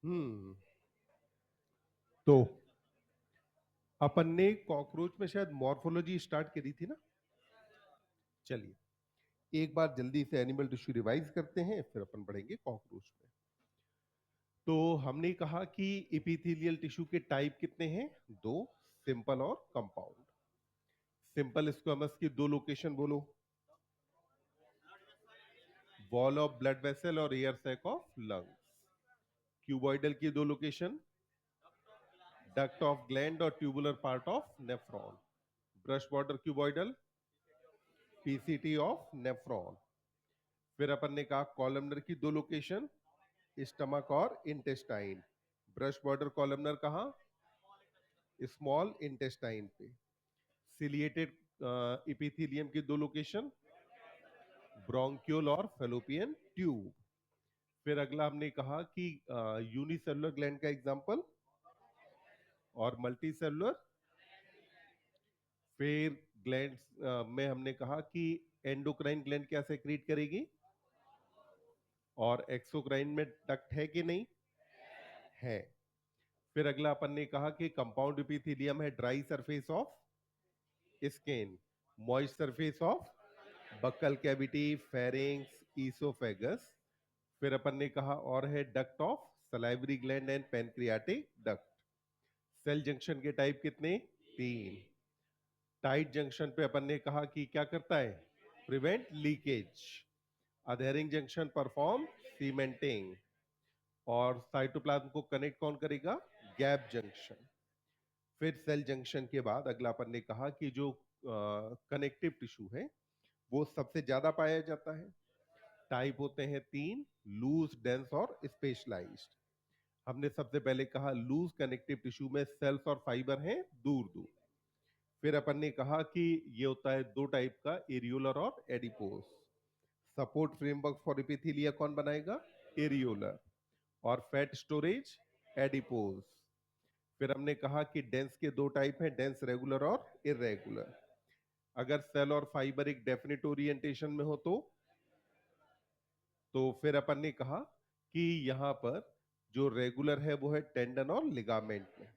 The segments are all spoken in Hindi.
हम्म तो अपन ने कॉकरोच में शायद मॉर्फोलॉजी स्टार्ट करी थी ना। चलिए एक बार जल्दी से एनिमल टिश्यू रिवाइज करते हैं, फिर अपन बढ़ेंगे कॉकरोच में। तो हमने कहा कि इपिथेलियल टिश्यू के टाइप कितने हैं? दो, सिंपल और कंपाउंड। सिंपल स्क्वेमस की दो लोकेशन बोलो। वॉल ऑफ ब्लड वेसल और air sac of lungs. Cuboidal की दो लोकेशन, डक्ट ऑफ ग्लैंड और tubular part of nephron. Brush border cuboidal, PCT of nephron. फिर अपन ने कहा कॉलमनर की दो लोकेशन, स्टमक और इंटेस्टाइन। ब्रश बॉर्डर कॉलमनर कहां? स्मॉल इंटेस्टाइन पे। सिलिएटेड इपिथेलियम की दो लोकेशन, ब्रोंक्यूल और फेलोपियन ट्यूब। फिर अगला हमने कहा कि यूनिसेलुलर ग्लैंड का एग्जांपल और मल्टी सेलुलर। फिर ग्लैंड्स में हमने कहा कि एंडोक्राइन ग्लैंड क्या सेक्रीट करेगी, और एक्सोक्राइन में डक्ट है कि नहीं? है। फिर अगला अपन ने कहा कि कंपाउंड एपिथेलियम है dry surface of skin, moist surface of buccal cavity, pharynx, oesophagus. फिर अपन ने कहा और है duct of salivary gland and pancreatic duct. Cell junction के टाइप कितने? तीन। टाइट जंक्शन पे अपन ने कहा कि क्या करता है? Prevent leakage. Adhering junction perform cementing. और साइटोप्लाज्म को कनेक्ट कौन करेगा? Gap junction. फिर सेल जंक्शन के बाद अगला अपन ने कहा कि जो कनेक्टिव टिश्यू है वो सबसे ज्यादा पाया जाता है। टाइप होते हैं तीन, लूज, डेंस और स्पेशलाइज्ड। हमने सबसे पहले कहा लूज कनेक्टिव टिश्यू में सेल्स और फाइबर हैं दूर दूर। फिर अपन ने कहा कि ये होता है दो टाइप का, एरियोलर और adipose. Support framework for epithelia कौन बनाएगा? एरियोलर। और फैट स्टोरेज, एडिपोज। फिर हमने कहा कि डेंस के दो टाइप हैं, डेंस रेगुलर और इरेगुलर। अगर सेल और फाइबर एक डेफिनेट ओरिएंटेशन में हो तो फिर अपन ने कहा कि यहां पर जो रेगुलर है वो है टेंडन और लिगामेंट में।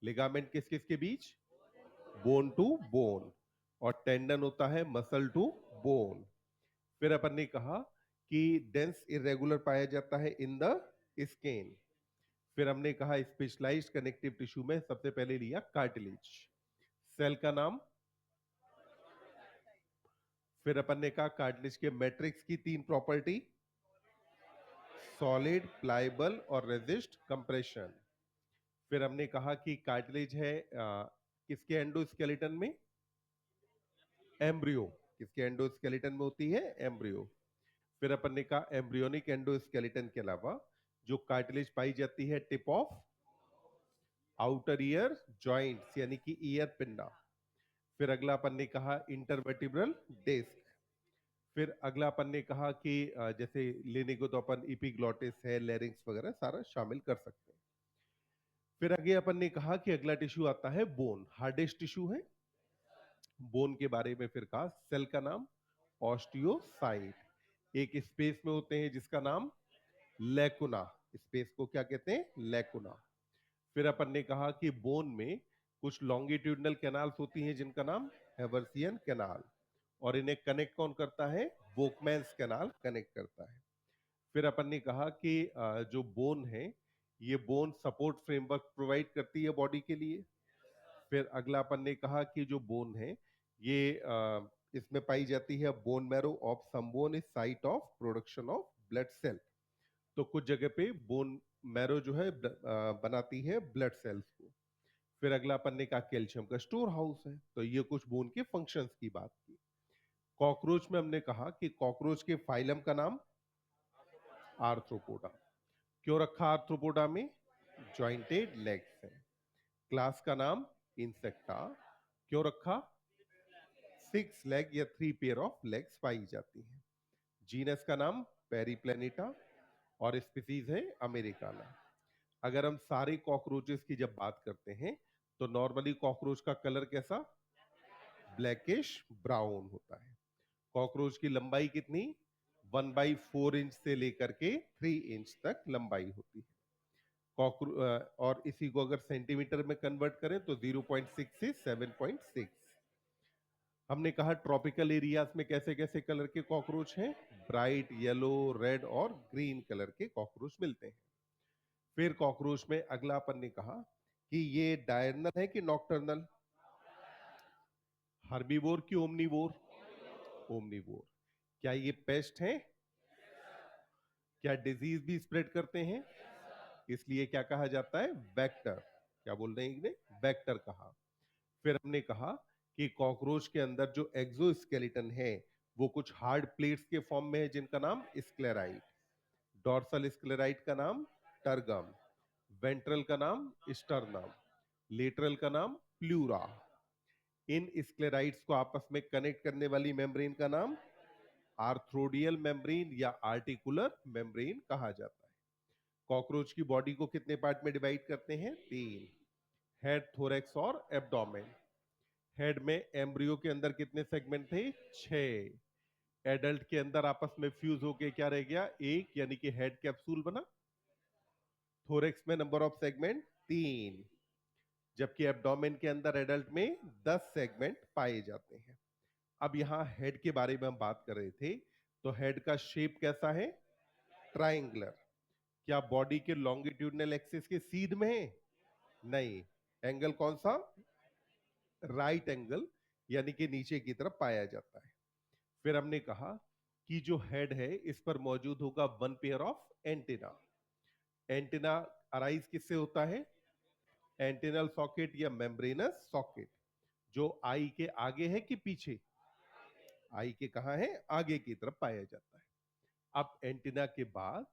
लिगामेंट किस किस के बीच? Bone to bone. और टेंडन होता है मसल टू बोन। फिर अपन ने कहा कि डेंस इरेगुलर पाया जाता है इन द स्किन। फिर हमने कहा स्पेशलाइज्ड कनेक्टिव टिश्यू में सबसे पहले लिया कार्टिलेज। सेल का नाम। फिर अपन ने कहा कार्टिलेज के मैट्रिक्स की तीन प्रॉपर्टी, सॉलिड, प्लाइबल और रेजिस्ट कंप्रेशन। फिर हमने कहा कि कार्टिलेज है किसके एंडोस्केलेटन में? एम्ब्रियो। किसके एंडोस्केलेटन में होती है? एम्ब्रियो। फिर अपन ने कहा एम्ब्रियोनिक एंडोस्केलेटन के अलावा जो कार्टिलेज पाई जाती है tip of outer ear joints यानी कि ईयर पिंडा। फिर अगला अपन ने कहा इंटरवर्टिब्रल डिस्क। फिर अगला अपन ने कहा कि जैसे लेने को तो अपन इपिग्लॉटिस है, लेरिंग्स वगैरह सारा शामिल कर सकते हैं। फिर आगे अपन ने कहा कि अगला टिश्यू आता है बोन, हार्डेस्ट टिश्यू है। बोन के बारे में फिर कहा सेल का नाम ऑस्टियोसाइट। एक स्पेस में होते हैं जिसका नाम लेकुना। स्पेस को क्या कहते हैं? लेकुना। फिर अपन ने कहा कि बोन में कुछ लॉन्गिट्यूडनल कैनाल्स होती हैं जिनका नाम हेवर्सियन कैनाल, और इन्हें कनेक्ट कौन करता है? वोकमैन्स कैनाल कनेक्ट करता है। फिर अपन ने कहा कि जो बोन है ये बोन सपोर्ट फ्रेमवर्क प्रोवाइड करती है बॉडी के लिए। फिर अगला अपन ने कहा कि जो बोन है ये इसमें पाई जाती है bone marrow of some bone is site of production of blood cell. तो कुछ जगह पे बोन मैरो जो है बनाती है ब्लड सेल्स को। फिर अगला अपन ने कहा कैल्शियम का स्टोर हाउस है। तो ये कुछ बोन के फंक्शंस की बात की। कॉकरोच में हमने कहा कि कॉकरोच के फाइलम का नाम आर्थ्रोपोडा। क्यों रखा आर्थ्रोपोडा में? जॉइंटेड लेग्स है। क्लास का नाम इंसेक्टा। क्यों रखा? 6 लेग या 3 पेयर ऑफ लेग्स पाई जाती हैं। जीनस का नाम पेरीप्लेनेटा और स्पीसीज है अमेरिकाना। अगर हम सारे कॉकरोचेस की जब बात करते हैं तो नॉर्मली कॉकरोच का कलर कैसा? ब्लैकिश ब्राउन होता है। कॉकरोच की लंबाई कितनी? 1/4 इंच से लेकर के 3 इंच तक लंबाई होती है। और इसी को अगर सेंटीमीटर में कन्वर्ट करें तो 0.6 से 7.6। हमने कहा ट्रॉपिकल एरियाज में कैसे कैसे कलर के कॉकरोच हैं, ब्राइट येलो, रेड और ग्रीन कलर के कॉकरोच मिलते हैं। फिर कॉकरोच में अगला अपन ने कहा कि ये डायर्नल है कि नॉक्टर्नल, हर्बीवोर की ओमनीवोर, ओमनीवोर। क्या ये पेस्ट हैं? क्या डिजीज भी स्प्रेड करते हैं? इसलिए क्या कहा जाता है? वेक्टर। क्या बोल रहे हैं इन्हें? वेक्टर कहा। फिर हमने कहा कि कॉकरोच के अंदर जो एक्सोस्केलेटन है वो कुछ हार्ड प्लेट्स के फॉर्म में है जिनका नाम स्क्लेराइट। डॉर्सल स्क्लेराइट का नाम टर्गम, वेंट्रल का नाम स्टर्नम, लेटरल का नाम प्लूरा। इन स्क्लेराइट्स को आपस में कनेक्ट करने वाली मेम्ब्रेन का नाम आर्थ्रोडियल मेम्ब्रेन या आर्टिकुलर मेम्ब्रेन कहा जाता है। कॉकरोच की बॉडी को कितने पार्ट में डिवाइड करते हैं? 3, हेड, थोरैक्स और एब्डोमेन। हेड में एम्ब्रियो के अंदर कितने सेगमेंट थे? 6। एडल्ट के अंदर आपस में फ्यूज होके क्या रह गया? 1, यानी कि हेड कैप्सूल बना। थोरैक्स में नंबर ऑफ सेगमेंट 3, जबकि एब्डोमेन के अंदर एडल्ट में 10 सेगमेंट पाए जाते हैं। अब यहां हेड के बारे में हम बात कर रहे थे, तो हेड का शेप कैसा है? ट्राइंगुलर। क्या बॉडी के लॉन्गिट्यूडनल एक्सिस के सीध में है? नहीं। एंगल कौन सा? राइट एंगल, यानी कि नीचे की तरफ पाया जाता है। फिर हमने कहा कि जो हेड है इस पर मौजूद होगा 1 pair of antenna. Antenna arise किससे होता है? एंटेनल सॉकेट या मेम्ब्रेनस सॉकेट, जो आई के आगे है कि पीछे? आई के कहां है? आगे की तरफ पाया जाता है। अब एंटेना के बाद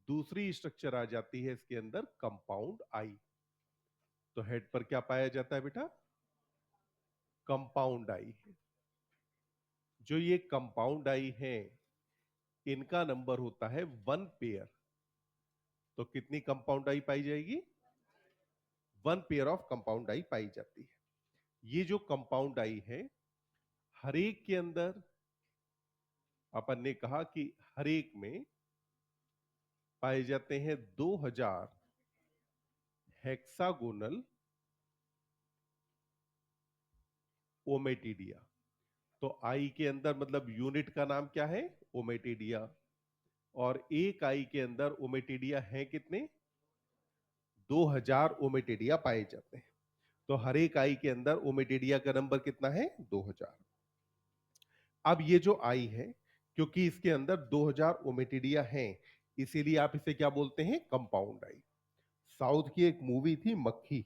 दूसरी स्ट्रक्चर आ जाती है इसके अंदर, कंपाउंड आई। तो हेड पर क्या पाया जाता है बेटा? कंपाउंड आई है। जो ये कंपाउंड आई है इनका नंबर होता है 1 पेयर। तो कितनी कंपाउंड आई पाई जाएगी? 1 पेयर ऑफ कंपाउंड आई पाई जाती है। ये जो कंपाउंड आई है हर एक के अंदर, अपन ने कहा कि हर एक में पाए जाते हैं 2000 हेक्सागोनल ओमेटिडिया। तो आई के अंदर मतलब यूनिट का नाम क्या है? ओमेटिडिया। और एक आई के अंदर ओमेटिडिया है कितने? 2000 ओमेटिडिया पाए जाते हैं। तो हर एक आई के अंदर ओमेटिडिया का नंबर कितना है? 2000। अब ये जो आई है, क्योंकि इसके अंदर 2000 ओमेटिडिया हैं, इसीलिए आप इसे क्या बोलते हैं? कंपाउंड आई। साउथ की एक मूवी थी मक्खी,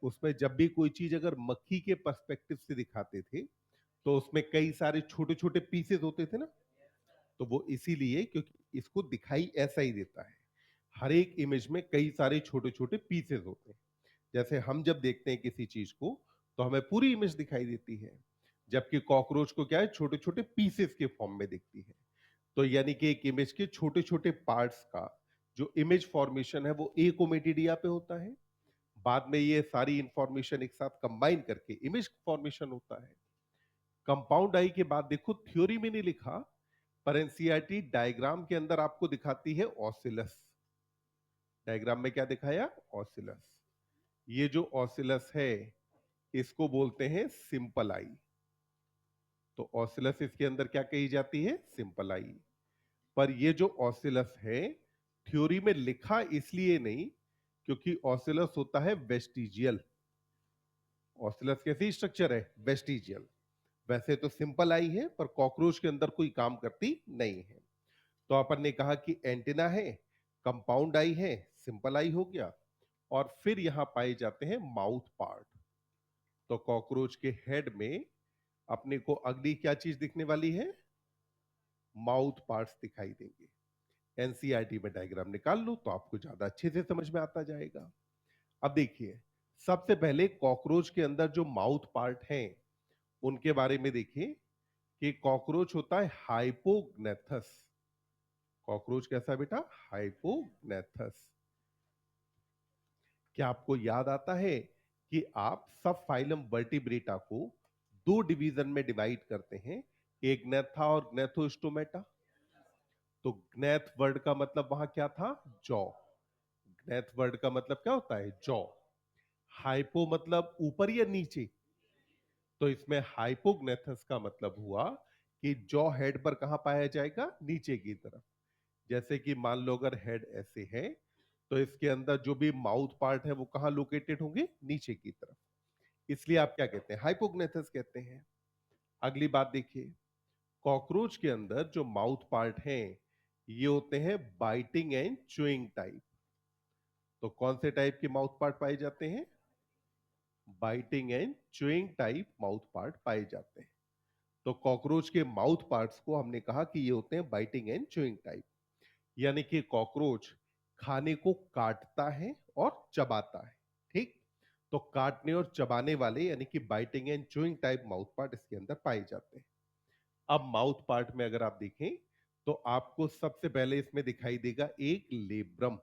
उसमें जब भी कोई चीज अगर मक्खी के पर्सपेक्टिव से दिखाते थे तो उसमें कई सारे छोटे छोटे पीसेस होते थे ना। तो वो इसीलिए क्योंकि इसको दिखाई ऐसा ही देता है, हर एक इमेज में कई सारे छोटे छोटे पीसेस होते हैं। जैसे हम जब देखते हैं किसी चीज को तो हमें पूरी इमेज दिखाई देती है, जबकि कॉकरोच को क्या है? छोटे छोटे पीसेस के फॉर्म में दिखती है। तो यानी कि एक इमेज के छोटे छोटे पार्ट्स का जो इमेज फॉर्मेशन है वो एक ओमेटिडिया पे होता है। बाद में ये सारी इंफॉर्मेशन एक साथ कंबाइन करके इमेज फॉर्मेशन होता है। कंपाउंड आई के बाद देखो, थ्योरी में नहीं लिखा, पर एनसीईआरटी डायग्राम के अंदर आपको दिखाती है ऑसिलस। डायग्राम में क्या दिखाया? ऑसिलस। ये जो ऑसिलस है इसको बोलते हैं सिंपल आई। तो ऑसिलस इसके अंदर क्या कही जाती है? Simple I. पर ये जो ऑसिलस है थ्योरी में लिखा इसलिए नहीं क्योंकि ऑसिलस होता है वेस्टिजियल। ऑसिलस कैसी स्ट्रक्चर है? वेस्टिजियल। वैसे तो सिंपल आई है पर कॉकरोच के अंदर कोई काम करती नहीं है। तो अपन ने कहा कि एंटेना है, कंपाउंड आई है, सिंपल आई हो गया, और फिर यहां पाए जाते हैं माउथ पार्ट। तो कॉकरोच के हेड में अपने को अगली क्या चीज दिखने वाली है? माउथ पार्ट्स दिखाई देंगे। एनसीईआरटी में डायग्राम निकाल लो तो आपको ज्यादा अच्छे से समझ में आता जाएगा। अब देखिए, सबसे पहले कॉकरोच के अंदर जो माउथ पार्ट हैं उनके बारे में देखिए कि कॉकरोच होता है हाइपोग्नेथस। कॉकरोच कैसा है बेटा? हाइपोग्नेथस। क्या आपको याद आता है कि आप सब फाइलम वर्टिब्रेटा को 2 डिवीजन में डिवाइड करते हैं, एक ग्नेथा और ग्नेथोस्टोमेटा। तो ग्नेथ वर्ड का मतलब वहां क्या था? जॉ। ग्नेथ वर्ड का मतलब क्या होता है? जॉ। हाइपो मतलब ऊपर या नीचे? तो इसमें हाइपोग्नेथस का मतलब हुआ कि जॉ हेड पर कहां पाया जाएगा? नीचे की तरफ। जैसे कि मान लो अगर हेड ऐसे है तो इसके अंदर जो भी माउथ पार्ट है वो कहां लोकेटेड होंगे? नीचे की तरफ। इसलिए आप क्या कहते हैं? हाइपोग्नेथस कहते हैं। अगली बात देखिए, कॉकरोच के अंदर जो माउथ पार्ट हैं ये होते हैं बाइटिंग एंड च्यूइंग टाइप। तो कौन से टाइप के माउथ पार्ट पाए जाते हैं? Biting and chewing type mouth part पाए जाते हैं। तो कॉकरोच के माउथ पार्ट्स को हमने कहा कि ये होते हैं बाइटिंग एंड च्यूइंग टाइप। यानी कि कॉकरोच खाने को काटता है और चबाता है। ठीक? तो काटने और चबाने वाले यानी कि biting and chewing type mouth part इसके अंदर पाए जाते हैं। अब माउथ पार्ट में अगर आप देखें तो आपको सबसे पहले इसमें दिखाई देगा एक लेब्रम।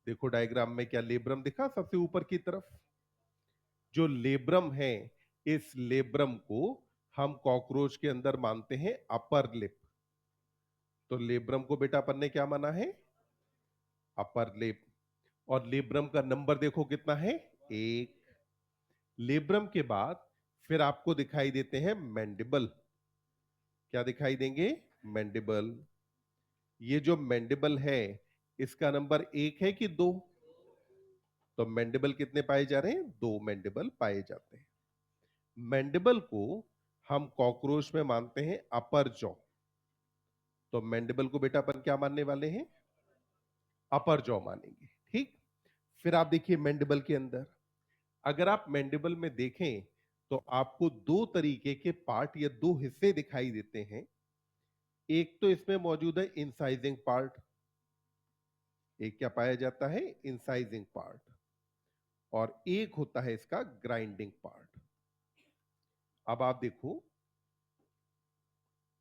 देखो डायग्राम में क्या लेब्रम दिखा सबसे ऊपर की तरफ? जो लेब्रम है, इस लेब्रम को हम कॉकरोच के अंदर मानते हैं अपर लिप। तो लेब्रम को बेटा अपन ने क्या माना है? Upper lip. और लेब्रम का नंबर देखो कितना है? एक। लेब्रम के बाद फिर आपको दिखाई देते हैं मैंडिबल। क्या दिखाई देंगे? मैंडिबल। ये जो मैंडिबल है इसका नंबर एक है कि दो? तो मैंडिबल कितने पाए जा रहे हैं? दो मैंडिबल पाए जाते हैं। मैंडिबल को हम कॉकरोच में मानते हैं अपर जॉ। तो मैंडिबल को बेटा अपन क्या मानने वाले हैं? अपर जॉ मानेंगे। ठीक? फिर आप देखिए मैंडिबल के अंदर, अगर आप मैंडिबल में देखें तो आपको दो तरीके के पार्ट या दो हिस्से दिखाई देते हैं। एक तो इसमें मौजूद है इंसाइजिंग पार्ट। एक क्या पाया जाता है? इंसाइजिंग पार्ट। और एक होता है इसका ग्राइंडिंग पार्ट। अब आप देखो,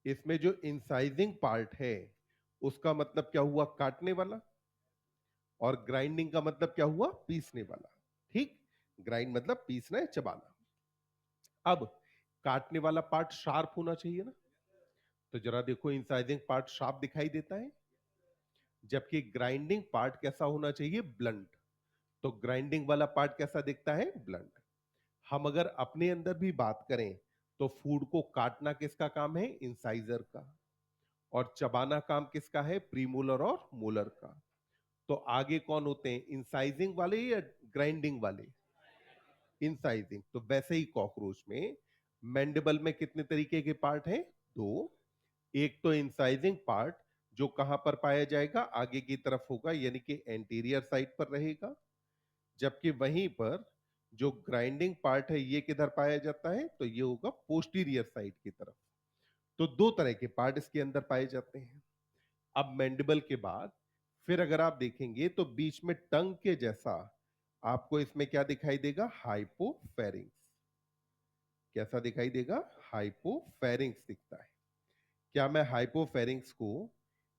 इसमें जो इंसाइजिंग पार्ट है उसका मतलब क्या हुआ? काटने वाला। और ग्राइंडिंग का मतलब क्या हुआ? पीसने वाला। ठीक? ग्राइंड मतलब पीसना है, चबाना। अब काटने वाला पार्ट शार्प होना चाहिए ना? तो जरा देखो इंसाइजिंग पार्ट शार्प दिखाई देता है, जबकि ग्राइंडिंग पार्ट कैसा होना चाहिए? ब्लंट। तो ग्राइंडिंग वाला पार्ट कैसा दिखता है? ब्लंट। हम अगर अपने अंदर भी बात करें तो फूड को काटना किसका काम है? इंसाइजर का। और चबाना काम किसका है? प्रीमोलर और मोलर का। तो आगे कौन होते हैं? इंसाइजिंग वाले या ग्राइंडिंग वाले? इंसाइजिंग। तो वैसे ही कॉकरोच में मैंडिबल में कितने तरीके के पार्ट हैं? दो। एक तो इंसाइजिंग पार्ट जो कहां पर पाया जाएगा? आगे की तरफ होगा, यानी कि एंटीरियर साइड पर रहेगा। जबकि वहीं पर जो ग्राइंडिंग पार्ट है ये किधर पाया जाता है? तो ये होगा पोस्टीरियर साइड की तरफ। तो दो तरह के पार्ट इसके अंदर पाए जाते हैं। अब मैंडिबल के बाद फिर अगर आप देखेंगे तो बीच में टंग के जैसा आपको इसमें क्या दिखाई देगा? हाइपोफेरिंक्स। कैसा दिखाई देगा? हाइपोफेरिंक्स दिखता है। क्या मैं हाइपोफेरिंक्स को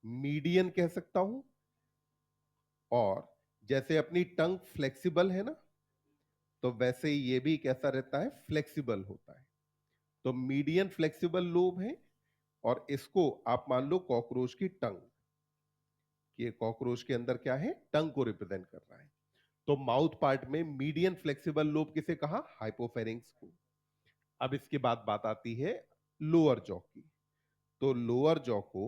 मीडियन कह सकता हूं? और जैसे अपनी टंग फ्लेक्सिबल है ना, तो वैसे ही ये भी कैसा रहता है? फ्लेक्सिबल होता है। तो मीडियन फ्लेक्सिबल लोब है। और इसको आप मान लो कॉकरोच की टंग, कि कॉकरोच के अंदर क्या है? टंग को रिप्रेजेंट कर रहा है। तो माउथ पार्ट में मीडियन फ्लेक्सिबल लोब किसे कहा? हाइपोफेरिंक्स को। अब इसके बाद बात आती है लोअर जॉ की। तो लोअर जॉ को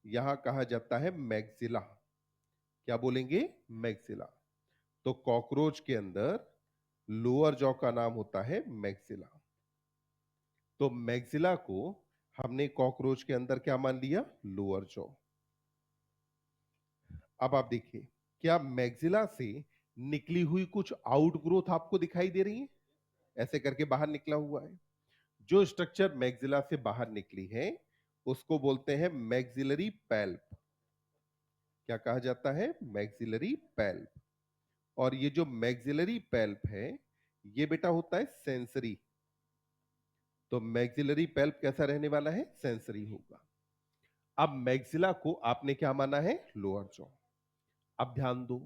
यहां कहा जाता है मैक्सिला। क्या बोलेंगे? मैक्सिला। तो कॉकरोच के अंदर लोअर जॉ का नाम होता है मैक्सिला। तो मैक्सिला को हमने कॉकरोच के अंदर क्या मान लिया? Lower jaw. अब आप देखिए, क्या मैक्सिला से निकली हुई कुछ आउटग्रोथ आपको दिखाई दे रही है? ऐसे करके बाहर निकला हुआ है। जो स्ट्रक्चर मैक्सिला से बाहर निकली है उसको बोलते हैं मैक्सिलरी पैल्प। क्या कहा जाता है? Maxillary palp. और ये जो मैक्सिलरी पैल्प है ये बेटा होता है सेंसरी। तो मैक्सिलरी पैल्प कैसा रहने वाला है? सेंसरी होगा। अब मैक्सिला को आपने क्या माना है? Lower jaw. अब ध्यान दो,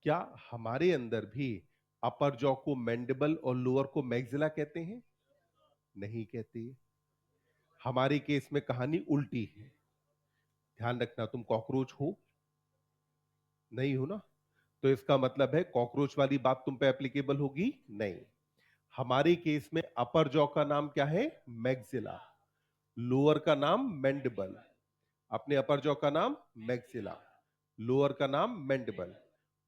क्या हमारे अंदर भी अपर जॉ को मैंडिबल और लोअर को मैक्सिला कहते हैं? नहीं कहते। हमारे केस में कहानी उल्टी है। ध्यान रखना, तुम कॉकरोच हो नहीं? हो ना? तो इसका मतलब है कॉकरोच वाली बात तुम पे एप्लीकेबल होगी नहीं। हमारे केस में अपर जॉ का नाम क्या है? मैक्सिला। लोअर का नाम मैंडिबल। अपने अपर जॉ का नाम मैक्सिला, लोअर का नाम मैंडिबल।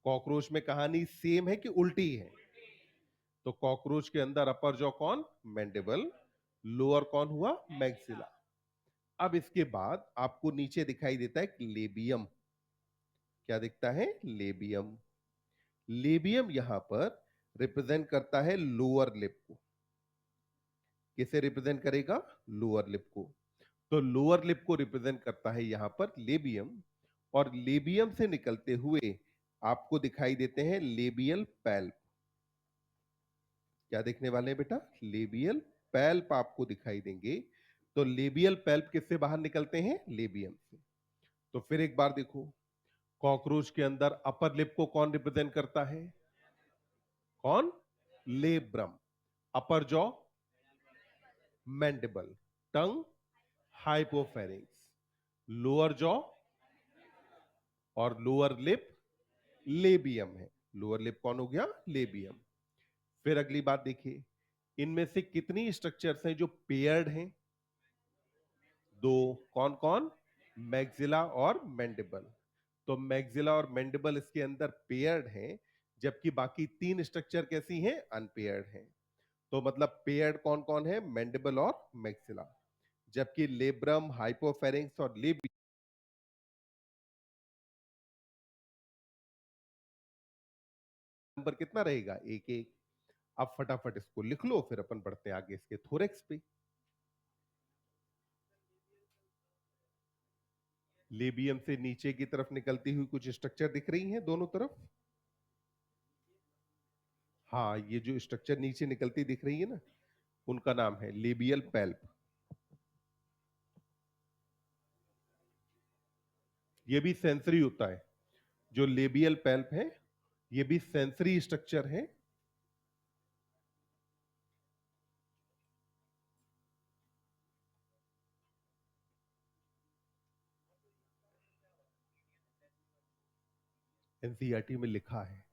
कॉकरोच में कहानी सेम है कि उल्टी है? तो कॉकरोच के अंदर अपर जॉ कौन? मैंडिबल। लोअर कौन हुआ? मैक्सिला। अब इसके बाद आपको नीचे दिखाई देता है एक लेबियम। क्या दिखता है? लेबियम। लेबियम यहां पर रिप्रेजेंट करता है लोअर लिप को। किसे रिप्रेजेंट करेगा? लोअर लिप को। तो लोअर लिप को रिप्रेजेंट करता है यहां पर लेबियम। और लेबियम से निकलते हुए आपको दिखाई देते हैं लेबियल पैल्प। क्या देखने वाले हैं बेटा? लेबियल पैल्प आपको दिखाई देंगे। तो लेबियल पैल्प किससे बाहर निकलते हैं? लेबियम से। तो फिर एक बार देखो, कॉकरोच के अंदर अपर लिप को कौन रिप्रेजेंट करता है? कौन? Labrum. Upper jaw mandible. Tongue hypopharynx. Lower jaw और लोअर लिप लेबियम है। लोअर लिप कौन हो गया? लेबियम। फिर अगली बात देखिए, इनमें से कितनी स्ट्रक्चर्स हैं जो पेयर्ड हैं? दो। कौन कौन? मैक्सिला और मैंडिबल। तो मैक्सिला और मैंडिबल इसके अंदर पेयर्ड हैं, जबकि बाकी तीन स्ट्रक्चर कैसी हैं? अनपेयर्ड हैं। तो मतलब पेयर्ड कौन कौन है? मैंडिबल और मैक्सिला। जबकि लेब्रम, हाइपोफेरिंक्स और लेबियम नंबर कितना रहेगा? एक एक। अब फटाफट इसको लिख लो, फिर अपन बढ़ते हैं आगे इसके थोरेक्स पे। लेबियम से नीचे की तरफ निकलती हुई कुछ स्ट्रक्चर दिख रही हैं दोनों तरफ। हाँ, ये जो स्ट्रक्चर नीचे निकलती दिख रही है ना, उनका नाम है लेबियल पैल्प। ये भी सेंसरी होता है। जो लेबियल पैल्प है, ये भी सेंसरी स्ट्रक्चर है। एनसीईआरटी में लिखा है।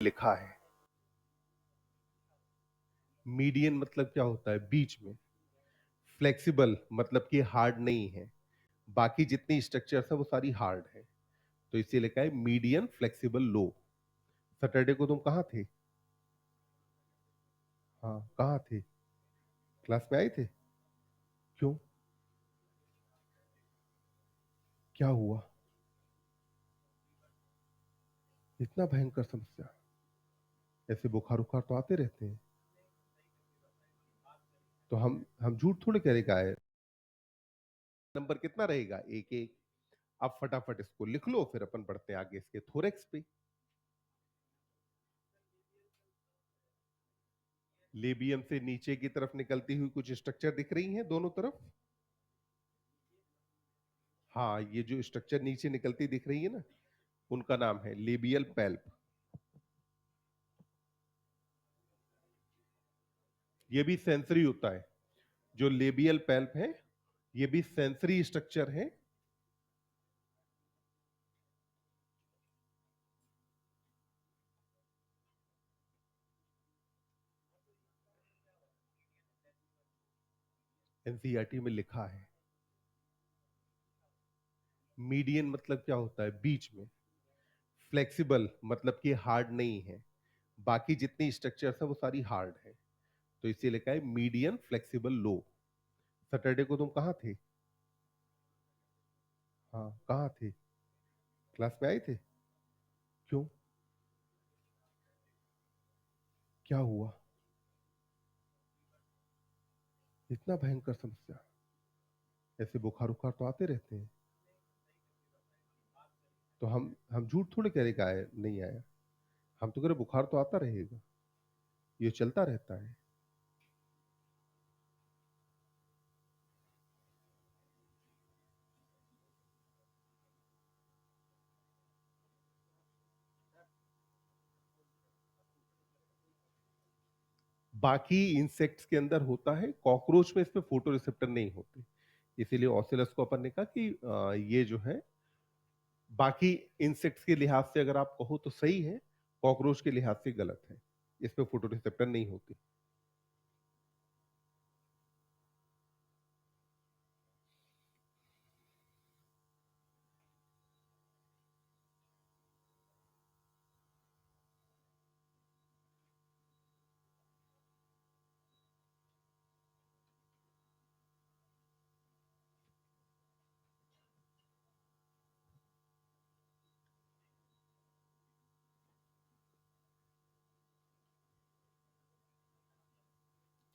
लिखा है मीडियन मतलब क्या होता है? बीच में। फ्लेक्सिबल मतलब कि हार्ड नहीं है, बाकी जितनी स्ट्रक्चर्स है वो सारी हार्ड है, तो इसीलिए लिखा है मीडियम फ्लेक्सिबल लो। सैटरडे को तुम कहाँ थे? हाँ, कहाँ थे? क्लास में आए थे? क्यों? क्या हुआ? इतना भयंकर समस्या? ऐसे बुखार उखार तो आते रहते हैं। तो हम झूठ थोड़े कहने का है। नंबर कितना रहेगा? एक एक। अब फटाफट इसको लिख लो, फिर अपन बढ़ते हैं आगे इसके थोरेक्स पे। लेबियम से नीचे की तरफ निकलती हुई कुछ स्ट्रक्चर दिख रही हैं दोनों तरफ। हाँ, ये जो स्ट्रक्चर नीचे निकलती दिख रही है ना, उनका नाम है लेबियल पैल्प। ये भी सेंसरी होता है। जो लेबियल पैल्प है, ये भी सेंसरी स्ट्रक्चर है। एनसीईआरटी में लिखा है। मीडियन मतलब क्या होता है? बीच में। फ्लेक्सिबल मतलब कि हार्ड नहीं है, बाकी जितनी स्ट्रक्चर्स है वो सारी हार्ड है, तो इसीलिए लिखा है मीडियम फ्लेक्सिबल लो। सैटरडे को तुम कहाँ थे? हाँ, कहाँ थे? क्लास में आए थे? क्यों? क्या हुआ? इतना भयंकर समस्या? ऐसे बुखार उखार तो आते रहते हैं। तो हम झूठ थोड़े कहने का है नहीं आया। हम तो कह रहे बुखार तो आता रहेगा, ये चलता रहता है। बाकी इंसेक्ट्स के अंदर होता है, कॉकरोच में इसमें फोटो रिसेप्टर नहीं होते, इसीलिए ऑसिलस को अपन ने कहा कि ये जो है बाकी इंसेक्ट्स के लिहाज से अगर आप कहो तो सही है, कॉकरोच के लिहाज से गलत है, इसमें फोटो रिसेप्टर नहीं होती।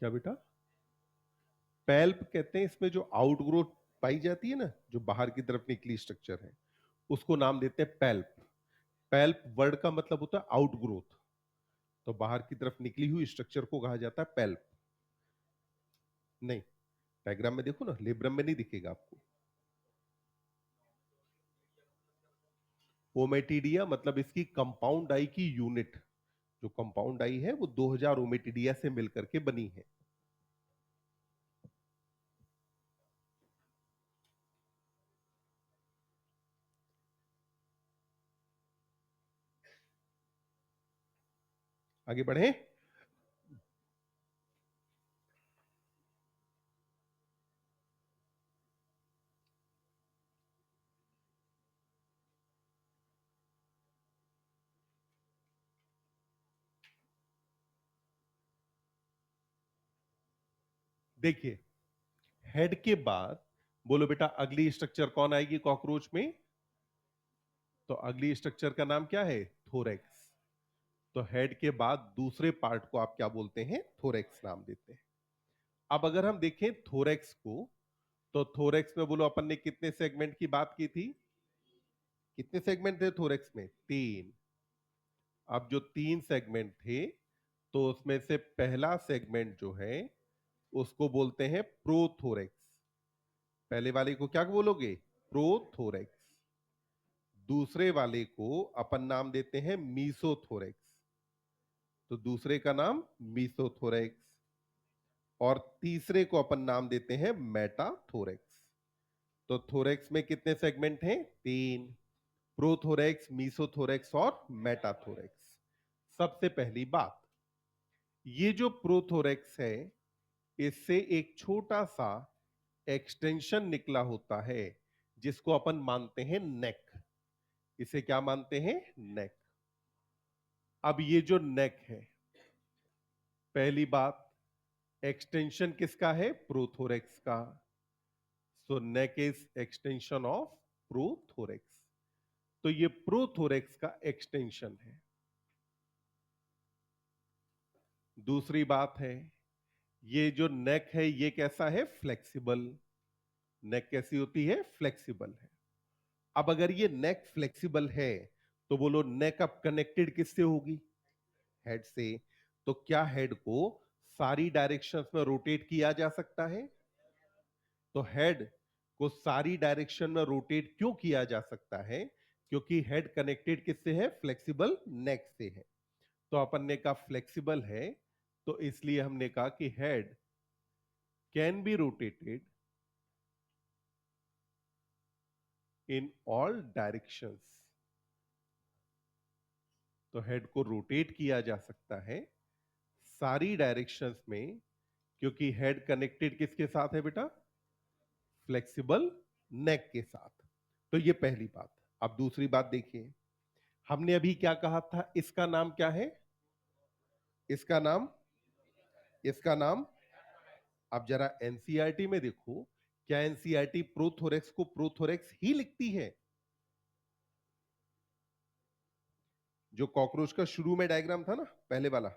क्या बेटा? पैल्प कहते हैं इसमें जो आउटग्रोथ पाई जाती है ना, जो बाहर की तरफ निकली स्ट्रक्चर है, उसको नाम देते हैं पैल्प। पैल्प वर्ड का मतलब होता है आउटग्रोथ, तो बाहर की तरफ निकली हुई स्ट्रक्चर को कहा जाता है पैल्प। नहीं, डायग्राम में देखो ना, लेब्रम में नहीं दिखेगा आपको। ओमेटिडिया मतलब इसकी कंपाउंड आई की यूनिट, जो कंपाउंड आई है वो 2000 ओमेटिडिया से मिलकर के बनी है। आगे बढ़े। देखिए, हेड के बाद बोलो बेटा अगली स्ट्रक्चर कौन आएगी कॉकरोच में? तो अगली स्ट्रक्चर का नाम क्या है? थोरेक्स। तो हेड के बाद दूसरे पार्ट को आप क्या बोलते हैं? थोरेक्स नाम देते हैं। अब अगर हम देखें थोरेक्स को, तो थोरेक्स में बोलो अपन ने कितने सेगमेंट की बात की थी? कितने सेगमेंट थे थोरेक्स में? तीन। अब जो तीन सेगमेंट थे, तो उसमें से पहला सेगमेंट जो है उसको बोलते हैं प्रोथोरेक्स। पहले वाले को क्या बोलोगे? प्रोथोरेक्स। दूसरे वाले को अपन नाम देते हैं मीसोथोरेक्स, तो दूसरे का नाम मीसोथोरेक्स। और तीसरे को अपन नाम देते हैं मेटाथोरेक्स। तो थोरेक्स में कितने सेगमेंट हैं? तीन। प्रोथोरेक्स, मीसोथोरेक्स और मेटाथोरेक्स। सबसे पहली बात, ये जो प्रोथोरेक्स है, इससे एक छोटा सा एक्सटेंशन निकला होता है जिसको अपन मानते हैं नेक। इसे क्या मानते हैं? नेक। अब ये जो नेक है, पहली बात, एक्सटेंशन किसका है? प्रोथोरेक्स का। सो neck is extension of prothorax. तो ये प्रोथोरेक्स का एक्सटेंशन है। दूसरी बात है, ये जो नेक है ये कैसा है? फ्लेक्सिबल। नेक कैसी होती है? फ्लेक्सिबल है। अब अगर ये नेक फ्लेक्सिबल है तो बोलो नेक अब कनेक्टेड किससे होगी? हेड से। तो क्या हेड को सारी डायरेक्शंस में रोटेट किया जा सकता है? तो हेड को सारी डायरेक्शन में रोटेट क्यों किया जा सकता है? क्योंकि हेड कनेक्टेड किससे है? फ्लेक्सिबल नेक से है। तो अपन ने कहा फ्लेक्सिबल है, तो इसलिए हमने कहा कि head can be rotated in all directions. तो हेड को रोटेट किया जा सकता है सारी डायरेक्शंस में, क्योंकि हेड कनेक्टेड किसके साथ है बेटा? फ्लेक्सिबल नेक के साथ। तो ये पहली बात। अब दूसरी बात देखिए, हमने अभी क्या कहा था? इसका नाम क्या है? इसका नाम, इसका नाम। अब जरा एनसीईआरटी में देखो, क्या एनसीईआरटी प्रोथोरेक्स को प्रोथोरेक्स ही लिखती है? जो कॉकरोच का शुरू में डायग्राम था ना, पहले वाला,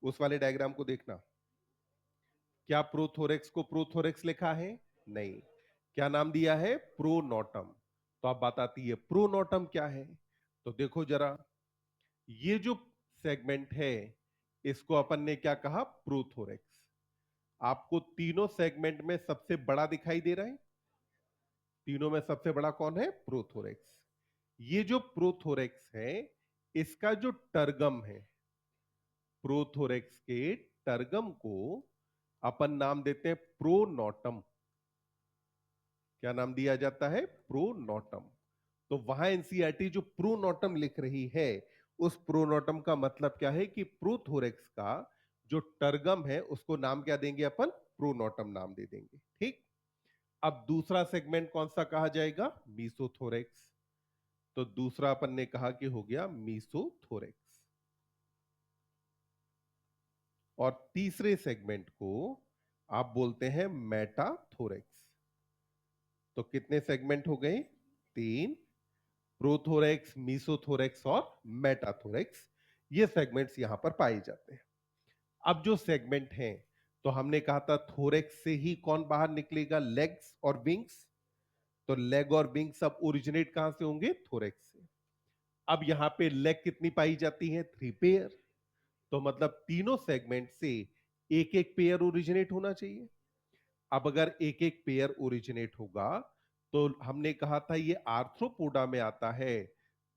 उस वाले डायग्राम को देखना। क्या प्रोथोरेक्स को प्रोथोरेक्स लिखा है? नहीं। क्या नाम दिया है? प्रोनोटम। तो अब बात आती है प्रोनोटम क्या है? तो देखो जरा, ये जो सेगमेंट है इसको अपन ने क्या कहा? प्रोथोरेक्स। आपको तीनों सेगमेंट में सबसे बड़ा दिखाई दे रहा है? तीनों में सबसे बड़ा कौन है? प्रोथोरेक्स। ये जो प्रोथोरेक्स है, इसका जो टर्गम है, प्रोथोरेक्स के टर्गम को अपन नाम देते हैं प्रोनोटम। क्या नाम दिया जाता है? प्रोनोटम। तो वहां एनसीईआरटी जो प्रोनोटम लिख रही है, उस प्रोनोटम का मतलब क्या है? कि प्रोथोरेक्स का जो टर्गम है उसको नाम क्या देंगे अपन? प्रोनोटम नाम दे देंगे। ठीक। अब दूसरा सेगमेंट कौन सा कहा जाएगा? मीसोथोरेक्स। तो दूसरा अपन ने कहा कि हो गया मीसोथोरेक्स। और तीसरे सेगमेंट को आप बोलते हैं मेटाथोरेक्स। तो कितने सेगमेंट हो गए? तीन। प्रोथोरेक्स, मीसोथोरेक्स और मेटाथोरेक्स। ये सेगमेंट्स यहां पर पाए जाते हैं। अब जो सेगमेंट हैं, तो हमने कहा था थोरेक्स से ही कौन बाहर निकलेगा? लेग्स और विंग्स। तो लेग और विंग्स अब ओरिजिनेट कहां से होंगे? थोरेक्स से। अब यहां पे लेग कितनी पाई जाती है? 3 पेयर। तो मतलब तीनों सेगमेंट से एक एक पेयर ओरिजिनेट होना चाहिए। अब अगर एक एक पेयर ओरिजिनेट होगा, तो हमने कहा था ये आर्थ्रोपोडा में आता है,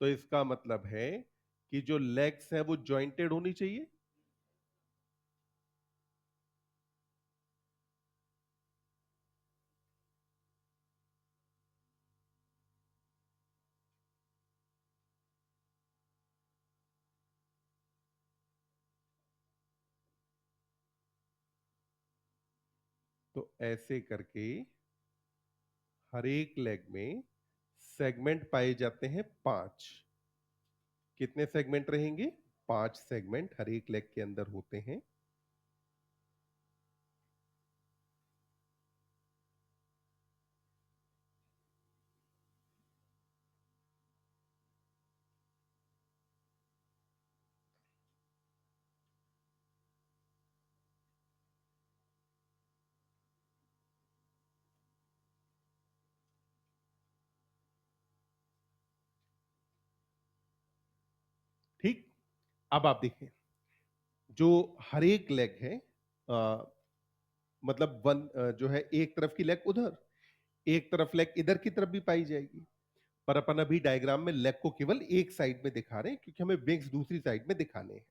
तो इसका मतलब है कि जो लेग्स है वो जॉइंटेड होनी चाहिए। तो ऐसे करके हर एक लेग में सेगमेंट पाए जाते हैं 5। कितने सेगमेंट रहेंगे? 5 सेगमेंट हर एक लेग के अंदर होते हैं। ठीक। अब आप देखें, जो हर एक लेग है, मतलब जो है एक तरफ की लेग उधर, एक तरफ लेग इधर की तरफ भी पाई जाएगी। पर अपन अभी डायग्राम में लेग को केवल एक साइड में दिखा रहे हैं क्योंकि हमें विंग्स दूसरी साइड में दिखाने हैं।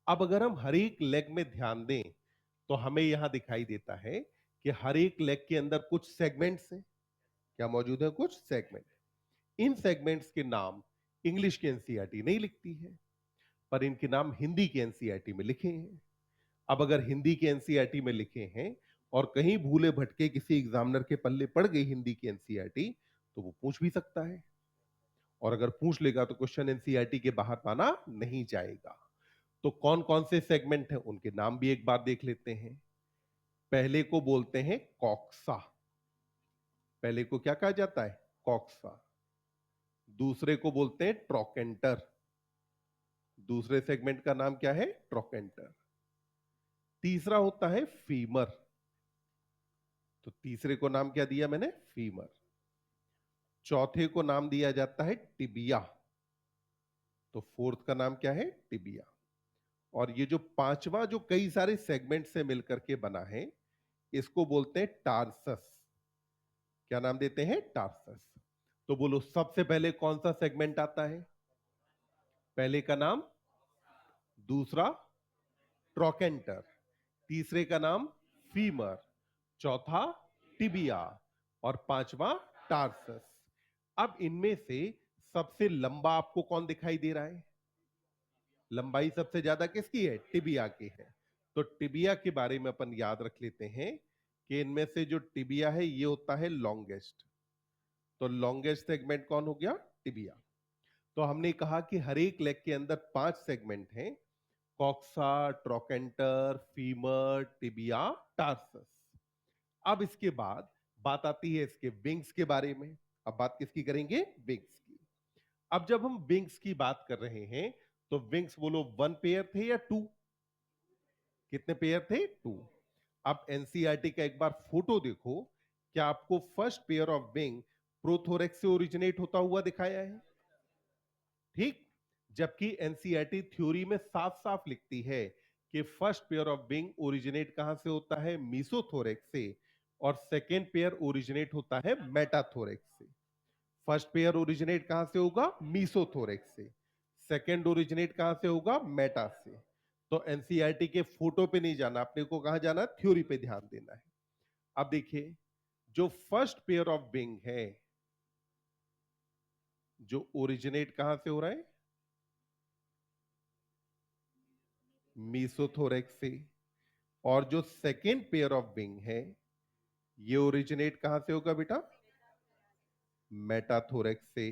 अब अगर हम हर एक लेग में ध्यान दें, तो हमें यहां दिखाई देता है कि हर एक लेग के अंदर कुछ सेगमेंट्स हैं। क्या मौजूद है? कुछ सेगमेंट। इन सेगमेंट्स के नाम इंग्लिश की एनसीईआरटी नहीं लिखती है, पर इनके नाम हिंदी की एनसीईआरटी में लिखे हैं। अब अगर हिंदी के एनसीईआरटी में लिखे हैं और कहीं भूले भटके किसी एग्जामिनर के पल्ले पड़ गई हिंदी की एनसीईआरटी, तो वो पूछ भी सकता है, और अगर पूछ लेगा तो क्वेश्चन एनसीईआरटी के बाहर माना नहीं जाएगा। तो कौन कौन से सेगमेंट हैं उनके नाम भी एक बार देख लेते हैं। पहले को बोलते हैं कॉक्सा, पहले को क्या कहा जाता है? कॉक्सा। दूसरे को बोलते हैं ट्रोकेंटर, दूसरे सेगमेंट का नाम क्या है? ट्रोकेंटर। तीसरा होता है फीमर, तो तीसरे को नाम क्या दिया मैंने? फीमर। चौथे को नाम दिया जाता है टिबिया, तो फोर्थ का नाम क्या है? टिबिया। और ये जो पांचवा जो कई सारे सेगमेंट से मिलकर के बना है, इसको बोलते हैं टार्सस। क्या नाम देते हैं? टार्सस। तो बोलो सबसे पहले कौन सा सेगमेंट आता है? पहले का नाम, दूसरा ट्रोकेंटर, तीसरे का नाम फीमर, चौथा टिबिया, और पांचवा टार्सस। अब इनमें से सबसे लंबा आपको कौन दिखाई दे रहा है? लंबाई सबसे ज्यादा किसकी है? टिबिया की है। तो टिबिया के बारे में अपन याद रख लेते हैं कि इनमें से जो टिबिया है ये होता है लॉन्गेस्ट। तो लॉन्गेस्ट सेगमेंट कौन हो गया? टिबिया। तो हमने कहा कि हर एक लेग के अंदर 5 सेगमेंट हैं, coxa, trochanter, femur, tibia, tarsus. अब इसके बाद बात आती है इसके विंग्स के बारे में। अब बात किसकी करेंगे? विंग्स की। अब जब हम विंग्स की बात कर रहे हैं, तो विंग्स बोलो 1 पेयर थे या 2? कितने पेयर थे? 2। अब एनसीईआरटी का एक बार फोटो देखो, क्या आपको first pair of wing prothorax से ओरिजिनेट होता हुआ दिखाया है? ठीक। जबकि एनसीईआरटी थ्योरी में साफ साफ लिखती है कि first pair of wing originate कहां से होता है? मीसोथोरेक्स से, और सेकेंड पेयर ओरिजिनेट होता है मेटाथोरेक्स से। फर्स्ट पेयर ओरिजिनेट कहां से होगा? मीसोथोरेक्स से। सेकेंड ओरिजिनेट कहां से होगा? मेटा से। तो एनसीईआरटी के फोटो पे नहीं जाना, अपने को कहां जाना? थ्योरी पे ध्यान देना है। अब देखिए, जो फर्स्ट पेयर ऑफ विंग है, जो ओरिजिनेट कहां से हो रहा है? मीसोथोरेक्स से। और जो सेकेंड पेयर ऑफ विंग है, ये ओरिजिनेट कहां से होगा बेटा? मेटाथोरेक्स से।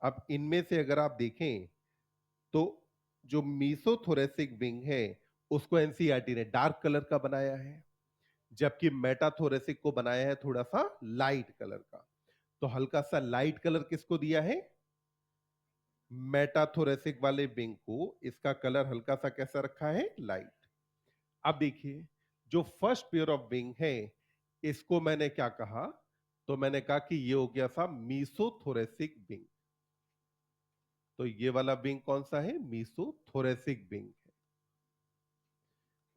अब इनमें से अगर आप देखें, तो जो मीसोथोरेसिक विंग है उसको एनसीईआरटी ने डार्क कलर का बनाया है, जबकि मेटाथोरेसिक को बनाया है थोड़ा सा लाइट कलर का। तो हल्का सा लाइट कलर किसको दिया है? मेटाथोरेसिक वाले विंग को इसका कलर हल्का सा कैसा रखा है? लाइट। अब देखिए, जो फर्स्ट पेयर ऑफ विंग है, इसको मैंने क्या कहा? तो मैंने कहा कि ये हो गया था मीसोथोरेसिक विंग। तो ये वाला विंग कौन सा है? मीसोथोरेसिक विंग है।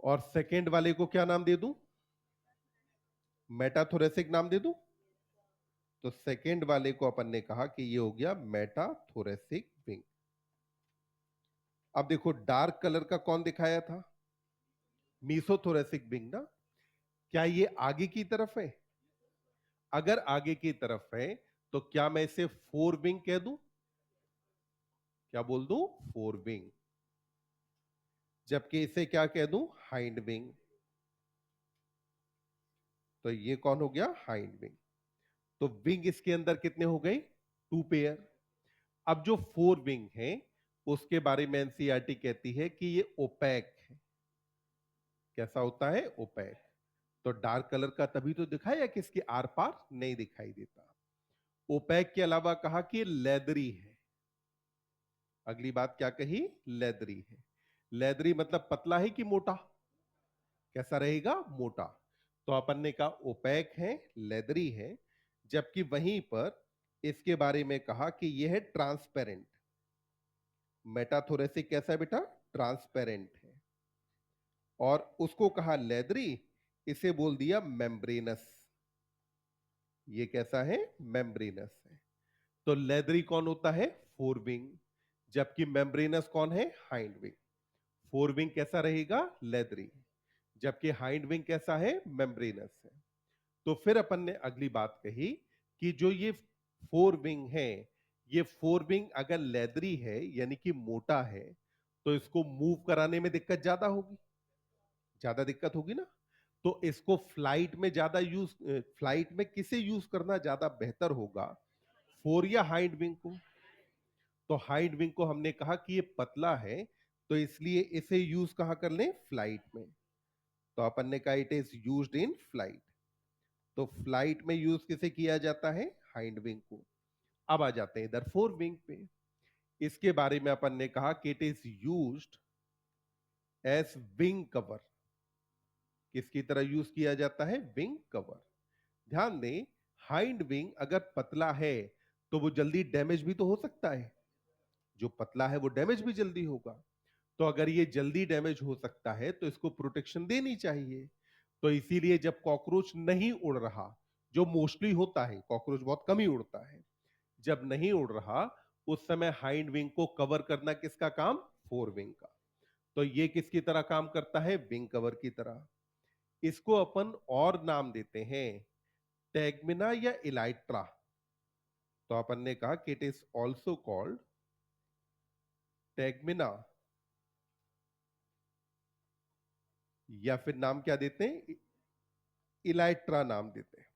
और सेकेंड वाले को क्या नाम दे दूं? मेटाथोरेसिक नाम दे दूं? तो सेकेंड वाले को अपन ने कहा कि ये हो गया मेटाथोरेसिक विंग। अब देखो, डार्क कलर का कौन दिखाया था? मीसोथोरेसिक विंग ना। क्या ये आगे की तरफ है? अगर आगे की तरफ है, तो क्या मैं इसे फोर विंग कह दूं? क्या बोल दूं? Fore wing. जबकि इसे क्या कह दूं? Hind wing. तो ये कौन हो गया? Hind wing. तो विंग इसके अंदर कितने हो गए? 2 पेयर। अब जो फोर विंग है, उसके बारे में एनसीईआरटी कहती है कि ये ओपैक है। कैसा होता है? ओपैक। तो डार्क कलर का तभी तो दिखाया कि इसके आर पार नहीं दिखाई देता। ओपैक के अलावा कहा कि लेदरी है। अगली बात क्या कही? लेदरी है। लेदरी मतलब पतला है कि मोटा? कैसा रहेगा? मोटा। तो अपन ने कहा ओपैक है, लेदरी है। जबकि वहीं पर इसके बारे में कहा कि यह है ट्रांसपेरेंट। मेटाथोरेसिक कैसा है बेटा? ट्रांसपेरेंट है। और उसको कहा लेदरी, इसे बोल दिया मेम्ब्रेनस। ये कैसा है? मेम्ब्रेनस है। तो लेदरी कौन होता है? Fore wing. जबकि मेम्ब्रेनस कौन है? Hind wing. फोर विंग कैसा रहेगा? लेदरी। जबकि हाइंड विंग कैसा है? मेम्ब्रेनस है। तो फिर अपन ने अगली बात कही कि जो ये फोर विंग है, ये फोर विंग अगर लेदरी है यानी कि मोटा है, तो इसको मूव कराने में दिक्कत ज्यादा होगी, ज्यादा दिक्कत होगी ना। तो इसको फ्लाइट में ज्यादा यूज, फ्लाइट में किसे यूज करना ज्यादा बेहतर होगा, फोर या हाइंड विंग को? तो हाइंड विंग को हमने कहा कि ये पतला है, तो इसलिए इसे यूज कहां कर लें, फ्लाइट में। तो अपन ने कहा it is used in flight. तो फ्लाइट में यूज किसे किया जाता है, हाइंड विंग को। अब आ जाते हैं इधर फोर विंग पे। इसके बारे में अपन ने कहा कि it is used as wing cover. किसकी तरह यूज किया जाता है, विंग कवर। ध्यान दें, हाइंड विंग अगर पतला है तो वो जल्दी डैमेज भी तो हो सकता है, जो पतला है वो डैमेज भी जल्दी होगा। तो अगर ये जल्दी डैमेज हो सकता है तो इसको प्रोटेक्शन देनी चाहिए। तो इसीलिए जब कॉकरोच नहीं उड़ रहा, जो मोस्टली होता है, कॉकरोच बहुत कम ही उड़ता है, जब नहीं उड़ रहा उस समय हाइंड विंग को कवर करना किसका काम, फोर विंग का। तो ये किसकी तरह काम करता है, विंग कवर की तरह। इसको अपन और नाम देते हैं टैगमिना या इलाइट्रा। तो अपन ने कहा कि it is also called tegmina, या फिर नाम क्या देते हैं, इलाइट्रा नाम देते हैं।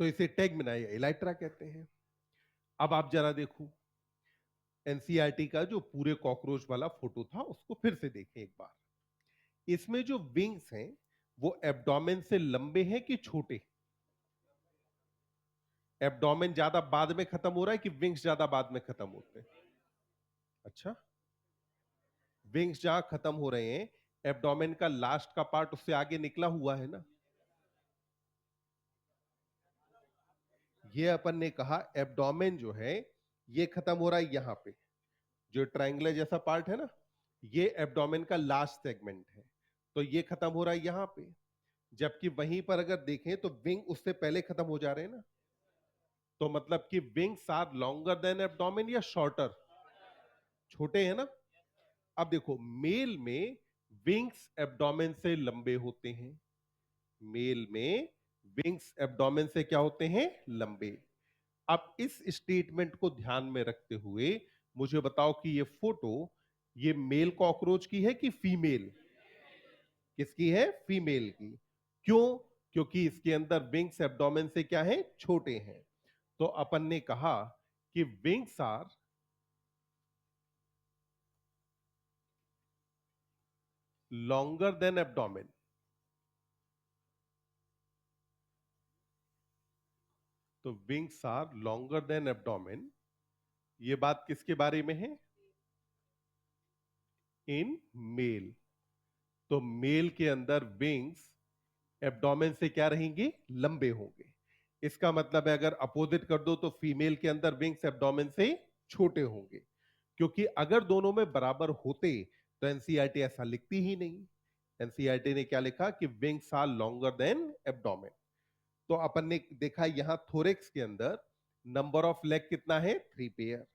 तो इसे टैगमिना या इलाइट्रा कहते हैं। अब आप जरा देखो एनसीईआरटी का जो पूरे कॉकरोच वाला फोटो था उसको फिर से देखें एक बार। इसमें जो विंग्स हैं वो एब्डोमेन से लंबे हैं कि छोटे? एब्डोमेन ज्यादा बाद में खत्म हो रहा है कि विंग्स ज्यादा बाद में खत्म होते हैं? अच्छा, विंग्स जहां खत्म हो रहे हैं, एब्डोमेन का लास्ट का पार्ट उससे आगे निकला हुआ है ना। ये अपन ने कहा एब्डोमेन जो है ये खत्म हो रहा है यहां पे, जो ट्रायंगुलर जैसा पार्ट है ना, ये एब्डोमेन का लास्ट सेगमेंट है। तो ये खत्म हो रहा है यहां पे, जबकि वहीं पर अगर देखें तो विंग उससे पहले खत्म हो जा रहे हैं ना। तो मतलब कि wings are longer than abdomen या शॉर्टर, छोटे हैं ना। अब देखो मेल में विंग्स एब्डोमेन से लंबे होते हैं, मेल में विंग्स एब्डोमेन से क्या होते हैं, लंबे। अब इस स्टेटमेंट को ध्यान में रखते हुए मुझे बताओ कि ये फोटो ये मेल कॉकरोच की है कि फीमेल, किसकी है, फीमेल की। क्यों, क्योंकि इसके अंदर विंग्स एब्डोमेन से क्या है, छोटे हैं। तो अपन ने कहा कि wings are longer than abdomen. तो wings are longer than abdomen, ये बात किसके बारे में है, इन मेल। तो मेल के अंदर विंग्स एब्डोमेन से क्या रहेंगे, लंबे होंगे। इसका मतलब है अगर अपोजिट कर दो तो फीमेल के अंदर विंग्स एब्डोमेन से छोटे होंगे। क्योंकि अगर दोनों में बराबर होते तो एनसीईआरटी ऐसा लिखती ही नहीं। एनसीईआरटी ने क्या लिखा कि wings are longer than abdomen. तो अपन ने देखा यहां थोरेक्स के अंदर नंबर ऑफ लेग कितना है, 3 पेयर,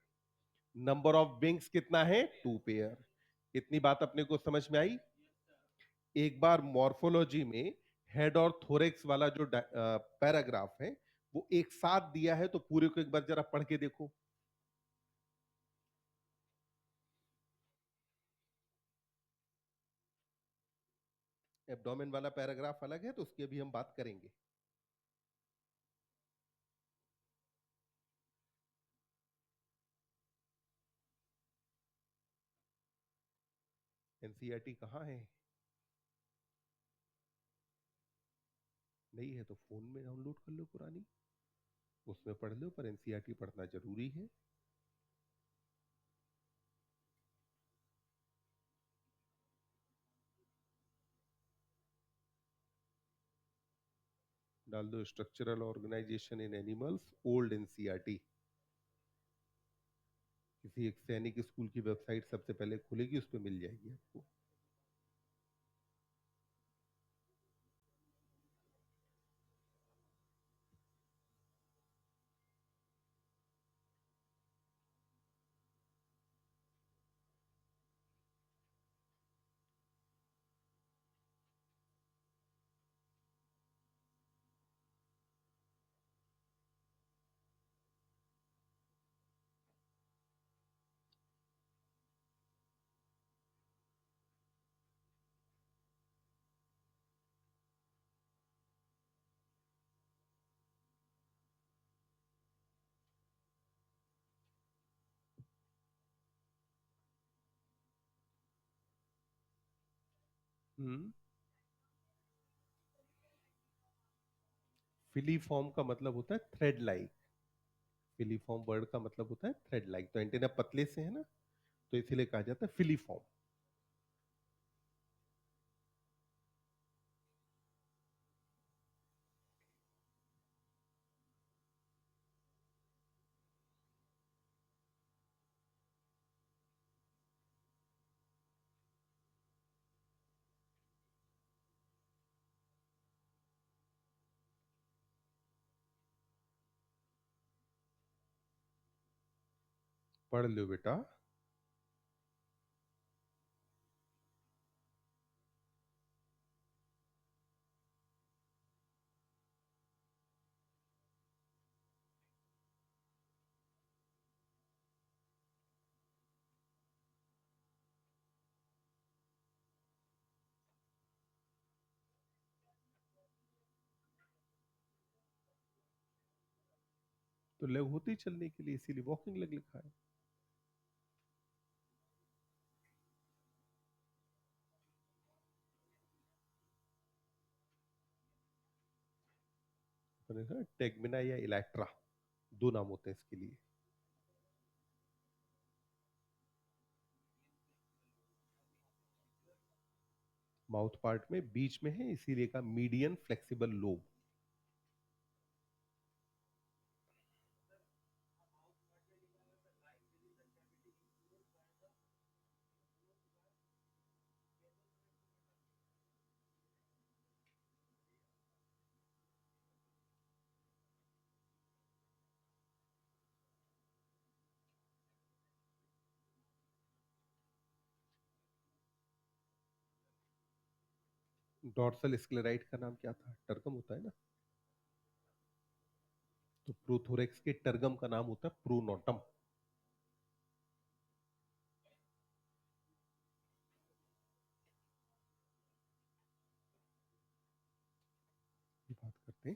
नंबर ऑफ विंग्स कितना है, 2 पेयर। इतनी बात अपने को समझ में आई। एक बार मॉर्फोलॉजी में हेड और थोरेक्स वाला जो पैराग्राफ है वो एक साथ दिया है, तो पूरे को एक बार जरा पढ़ के देखो। एब्डोमेन वाला पैराग्राफ अलग है तो उसकी अभी हम बात करेंगे। एनसीईआरटी कहाँ है, नहीं है तो फोन में डाउनलोड कर लो पुरानी, उसमें पढ़ लो, पर एनसीईआरटी पढ़ना जरूरी है। डाल दो स्ट्रक्चरल ऑर्गेनाइजेशन इन एनिमल्स ओल्ड एनसीईआरटी। किसी एक सैनिक स्कूल की वेबसाइट सबसे पहले खुलेगी, उस पर मिल जाएगी आपको। हम्म। फिलीफॉर्म का मतलब होता है थ्रेड लाइक। फिलीफॉर्म वर्ड का मतलब होता है थ्रेड लाइक, तो एंटेना पतले से है ना, तो इसीलिए कहा जाता है फिलीफॉर्म। पढ़ लो बेटा। तो लेग होती ही चलने के लिए, इसीलिए वॉकिंग लेग लिखा है। टेगमिना या इलेक्ट्रा, दो नाम होते हैं इसके लिए। माउथ पार्ट में बीच में है, इसीलिए का median flexible lobe. Dorsal sclerite का नाम क्या था? टर्गम होता है ना। तो प्रोथोरेक्स के टर्गम का नाम होता है प्रोनोटम। ये बात करते हैं।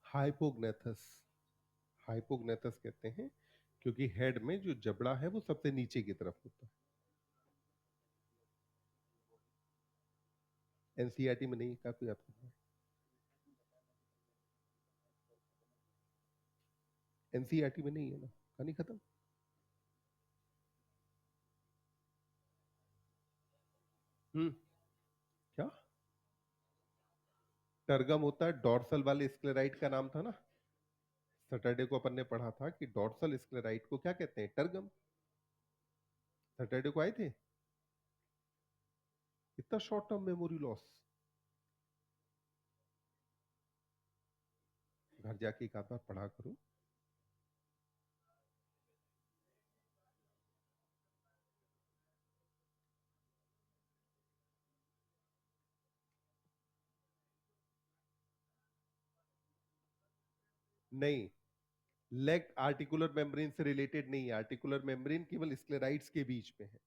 हाइपोग्नेथस। हाइपोग्नेथस कहते हैं क्योंकि हेड में जो जबड़ा है वो सबसे नीचे की तरफ होता है। एनसीईआरटी में नहीं, काफी याद करना है। एनसीईआरटी में नहीं है ना, कहानी खत्म। हम्म। क्या? टर्गम होता है डॉर्सल वाले स्क्लेराइट का नाम था ना। सैटरडे को अपन ने पढ़ा था कि डॉर्सल स्क्लेराइट को क्या कहते हैं? टर्गम। सैटरडे को आए थे। इतना शॉर्ट टर्म मेमोरी लॉस। घर जाके एक आध बार पढ़ा करो। नहीं, लेग आर्टिकुलर मेम्ब्रेन से रिलेटेड नहीं है, आर्टिकुलर मेम्ब्रेन केवल स्क्लेराइड्स के बीच में है।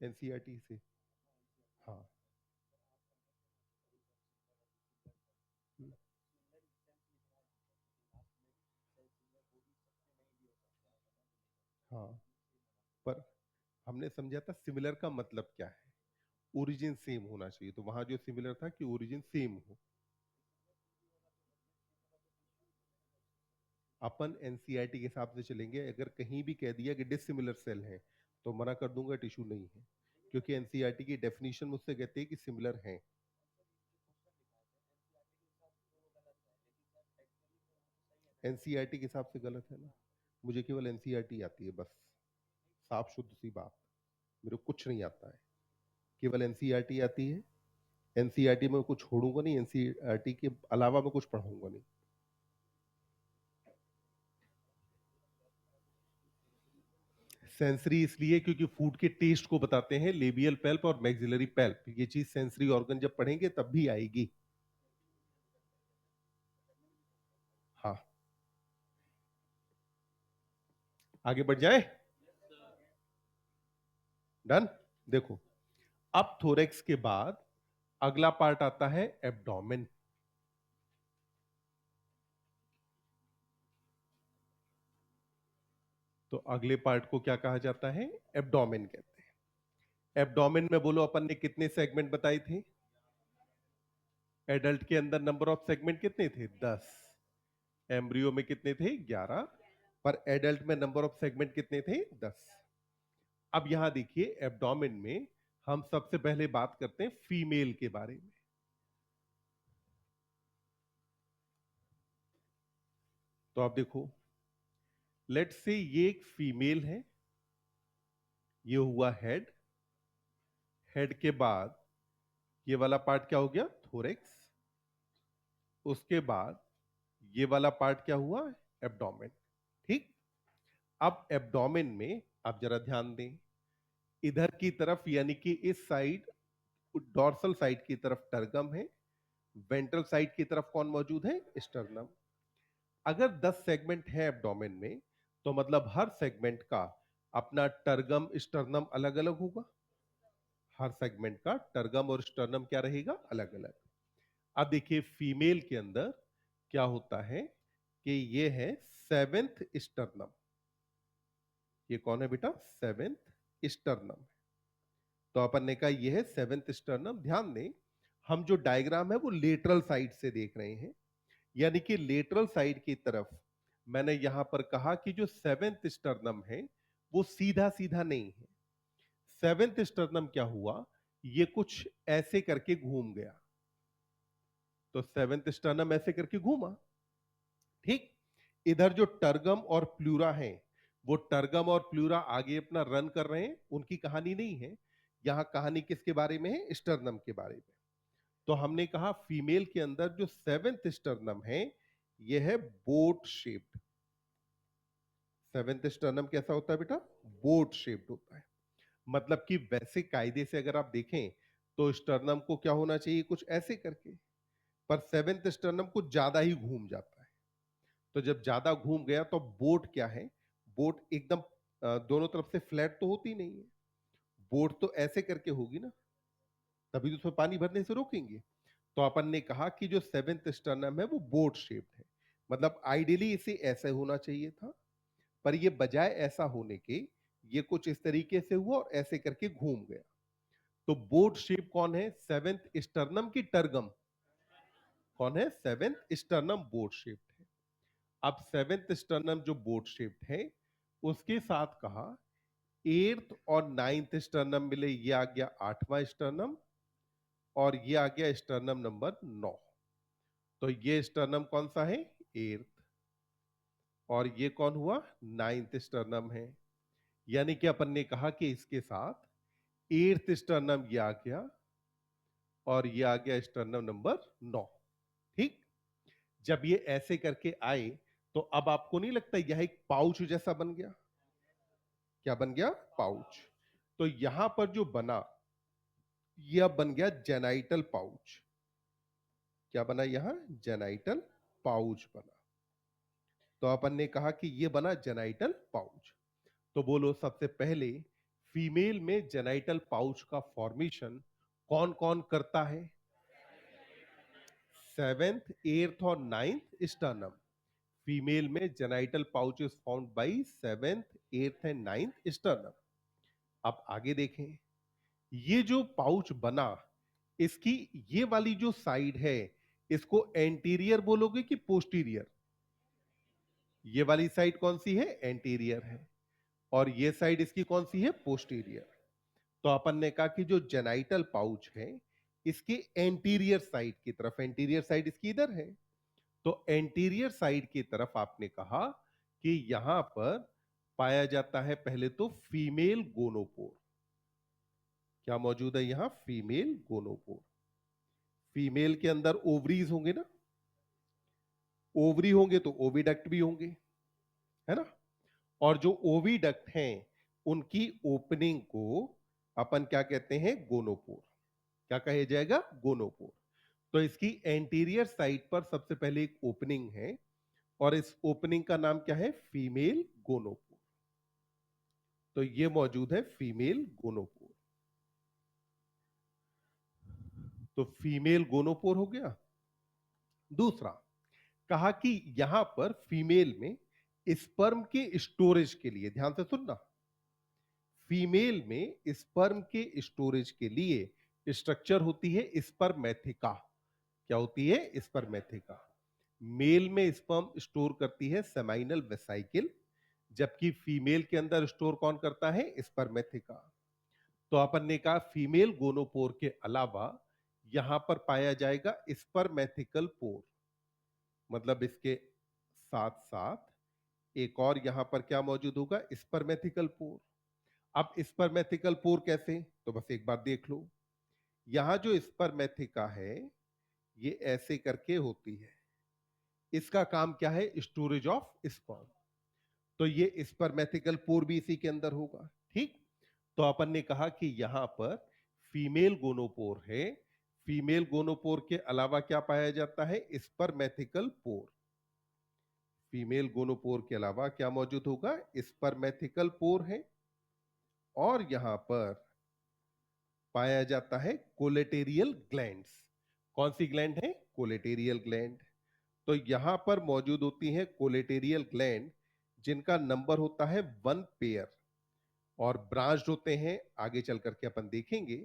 एनसीईआरटी से। हाँ। हम्म, हाँ, पर हमने समझा था सिमिलर का मतलब क्या है, ओरिजिन सेम होना चाहिए, तो वहां जो सिमिलर था कि ओरिजिन सेम हो। अपन एनसीईआरटी के हिसाब से चलेंगे, अगर कहीं भी कह दिया कि डिसिमिलर सेल है तो मना कर दूंगा, टिश्यू नहीं है, क्योंकि एनसीईआरटी की डेफिनेशन मुझसे कहती है कि सिमिलर है। एनसीईआरटी के हिसाब से गलत है ना, मुझे केवल एनसीईआरटी आती है बस, साफ शुद्ध सी बात, मेरे को कुछ नहीं आता है, केवल एनसीईआरटी आती है। एनसीईआरटी में कुछ छोड़ूंगा नहीं, एनसीईआरटी के अलावा मैं कुछ पढ़ाऊंगा नहीं। सेंसरी इसलिए क्योंकि फूड के टेस्ट को बताते हैं, लेबियल पल्प और मैक्सिलरी पल्प, ये चीज सेंसरी ऑर्गन जब पढ़ेंगे तब भी आएगी। हाँ, आगे बढ़ जाए। डन। देखो, अब थोरेक्स के बाद अगला पार्ट आता है एब्डोमेन। तो अगले पार्ट को क्या कहा जाता है, एब्डोमेन कहते हैं। एब्डोमेन में बोलो अपन ने कितने सेगमेंट बताए थे, एडल्ट के अंदर नंबर ऑफ सेगमेंट कितने थे, 10। एम्ब्रियो में कितने थे, 11। पर एडल्ट में नंबर ऑफ सेगमेंट कितने थे, 10। अब यहां देखिए एब्डोमेन में हम सबसे पहले बात करते हैं फीमेल के बारे में। तो आप देखो, लेट्स से ये एक फीमेल है, ये हुआ हेड, हेड के बाद ये वाला पार्ट क्या हो गया, थोरेक्स। उसके बाद ये वाला पार्ट क्या हुआ, एब्डोमेन। ठीक। अब एब्डोमेन में आप जरा ध्यान दें, इधर की तरफ यानी कि इस साइड, डॉर्सल साइड की तरफ टर्गम है, वेंट्रल साइड की तरफ कौन मौजूद है, स्टर्नम। अगर 10 सेगमेंट है एब्डोमेन में, तो मतलब हर सेगमेंट का अपना टर्गम स्टर्नम अलग अलग होगा। हर सेगमेंट का टर्गम और स्टर्नम क्या रहेगा, अलग अलग। अब देखिए फीमेल के अंदर क्या होता है कि ये है सेवेंथ स्टर्नम। ये कौन है बेटा, सेवेंथ स्टर्नम। तो अपन ने कहा ये है सेवेंथ स्टर्नम। ध्यान दें, हम जो डायग्राम है वो लेटरल साइड से देख रहे हैं, यानी कि लेटरल साइड की तरफ मैंने यहां पर कहा कि जो सेवेंथ स्टर्नम है वो सीधा सीधा नहीं है। सेवेंथ स्टर्नम क्या हुआ, ये कुछ ऐसे करके घूम गया। तो सेवेंथ स्टर्नम ऐसे करके घूमा। ठीक। इधर जो टर्गम और प्लूरा है, वो टर्गम और प्लूरा आगे अपना रन कर रहे हैं, उनकी कहानी नहीं है। यहां कहानी किसके बारे में है, स्टर्नम के बारे में। तो हमने कहा फीमेल के अंदर जो सेवेंथ स्टर्नम है, यह है बोट शेप्ड। सेवेंथ स्टर्नम कैसा होता है बेटा, बोट शेप्ड होता है। मतलब कि वैसे कायदे से अगर आप देखें तो स्टर्नम को क्या होना चाहिए, कुछ ऐसे करके, पर सेवेंथ स्टर्नम कुछ ज्यादा ही घूम जाता है। तो जब ज्यादा घूम गया तो बोट क्या है, बोट एकदम दोनों तरफ से फ्लैट तो होती नहीं है, बोट तो ऐसे करके होगी ना, तभी तो उसमें पानी भरने से रोकेंगे। तो अपन ने कहा कि जो सेवेंथ स्टर्नम है वो बोट शेप्ड है, मतलब आइडियली इसे ऐसे होना चाहिए था, पर ये बजाय ऐसा होने के ये कुछ इस तरीके से हुआ और ऐसे करके घूम गया। तो बोट शेप कौन है, सेवेंथ स्टर्नम की टर्गम कौन है, सेवेंथ स्टर्नम बोट शेप्ड है। अब सेवेंथ स्टर्नम जो बोट शेप्ड है, उसके साथ कहा एट्थ और नाइन्थ स्टर्नम मिले, ये आ गया आठवां स्टर्नम, और ये आ गया स्टर्नम नंबर 9। तो ये स्टर्नम कौन सा है, एट्थ, और ये कौन हुआ, नाइन्थ स्टर्नम है। यानी कि अपन ने कहा कि इसके साथ एट्थ स्टर्नम ये आ गया, और ये आ गया स्टर्नम नंबर 9। ठीक। जब ये ऐसे करके आए, तो अब आपको नहीं लगता यह एक पाउच जैसा बन गया, क्या बन गया, पाउच। तो यहां पर जो बना, यह बन गया जेनाइटल पाउच। क्या बना यहां, जेनाइटल पाउच बना। तो अपन ने कहा कि ये बना जेनाइटल पाउच। तो बोलो सबसे पहले फीमेल में जेनाइटल पाउच का फॉर्मेशन कौन कौन करता है? सेवेंथ, एट्थ और नाइन्थ स्टर्नम। फीमेल में genital pouch is found by seventh, eighth and ninth sternum. अब आगे देखें, ये जो पाउच बना, इसकी ये वाली जो साइड है, इसको एंटीरियर बोलोगे कि पोस्टीरियर? ये वाली साइड कौन सी है, एंटीरियर है, और ये साइड इसकी कौन सी है, पोस्टीरियर। तो अपन ने कहा कि जो जेनाइटल पाउच है, इसके एंटीरियर साइड की तरफ, एंटीरियर साइड इसकी इधर है, तो एंटीरियर साइड की तरफ आपने कहा कि यहां पर पाया जाता है पहले तो फीमेल गोनोपोर। क्या मौजूद है यहां, फीमेल गोनोपोर। फीमेल के अंदर ओवरीज होंगे ना, ओवरी होंगे तो ओविडक्ट भी होंगे, है ना। और जो ओविडक्ट हैं, उनकी ओपनिंग को अपन क्या कहते हैं, गोनोपोर। क्या कहा जाएगा, गोनोपोर। तो इसकी एंटीरियर साइड पर सबसे पहले एक ओपनिंग है, और इस ओपनिंग का नाम क्या है, फीमेल गोनोपोर। तो ये मौजूद है फीमेल गोनोपोर। तो फीमेल गोनोपोर हो गया। दूसरा, कहा कि यहां पर फीमेल में स्पर्म के स्टोरेज के लिए, ध्यान से सुनना, फीमेल में स्पर्म के स्टोरेज के लिए स्ट्रक्चर होती है स्पर्मेथिका। क्या होती है, स्पर्मेथिका। मेल में स्पर्म स्टोर करती है सेमाइनल वेसाइकिल, जबकि फीमेल के अंदर स्टोर कौन करता है, स्पर्मेथिका। तो अपन ने कहा फीमेल गोनोपोर के अलावा यहां पर पाया जाएगा स्पर्मेथिकल पोर, मतलब इसके साथ साथ एक और यहां पर क्या मौजूद होगा, स्पर्मेथिकल पोर। अब स्पर्मेथिकल पोर कैसे, तो बस एक बात देख लो, यहां जो स्पर्मेथिका है ये ऐसे करके होती है, इसका काम क्या है, स्टोरेज ऑफ स्पर्म। तो ये स्पर्मेथिकल पोर भी इसी के अंदर होगा, ठीक। तो अपन ने कहा कि यहां पर फीमेल गोनोपोर है, फीमेल गोनोपोर के अलावा क्या पाया जाता है, स्पर्मेथिकल पोर। फीमेल गोनोपोर के अलावा क्या मौजूद होगा, स्पर्मेथिकल पोर है, और यहां पर पाया जाता है कोलेटेरियल ग्लैंड्स। कौन सी ग्लैंड है, कोलेटेरियल ग्लैंड। तो यहां पर मौजूद होती हैं कोलेटेरियल ग्लैंड, जिनका नंबर होता है 1 पेयर, और ब्रांच्ड होते हैं, आगे चल करके अपन देखेंगे।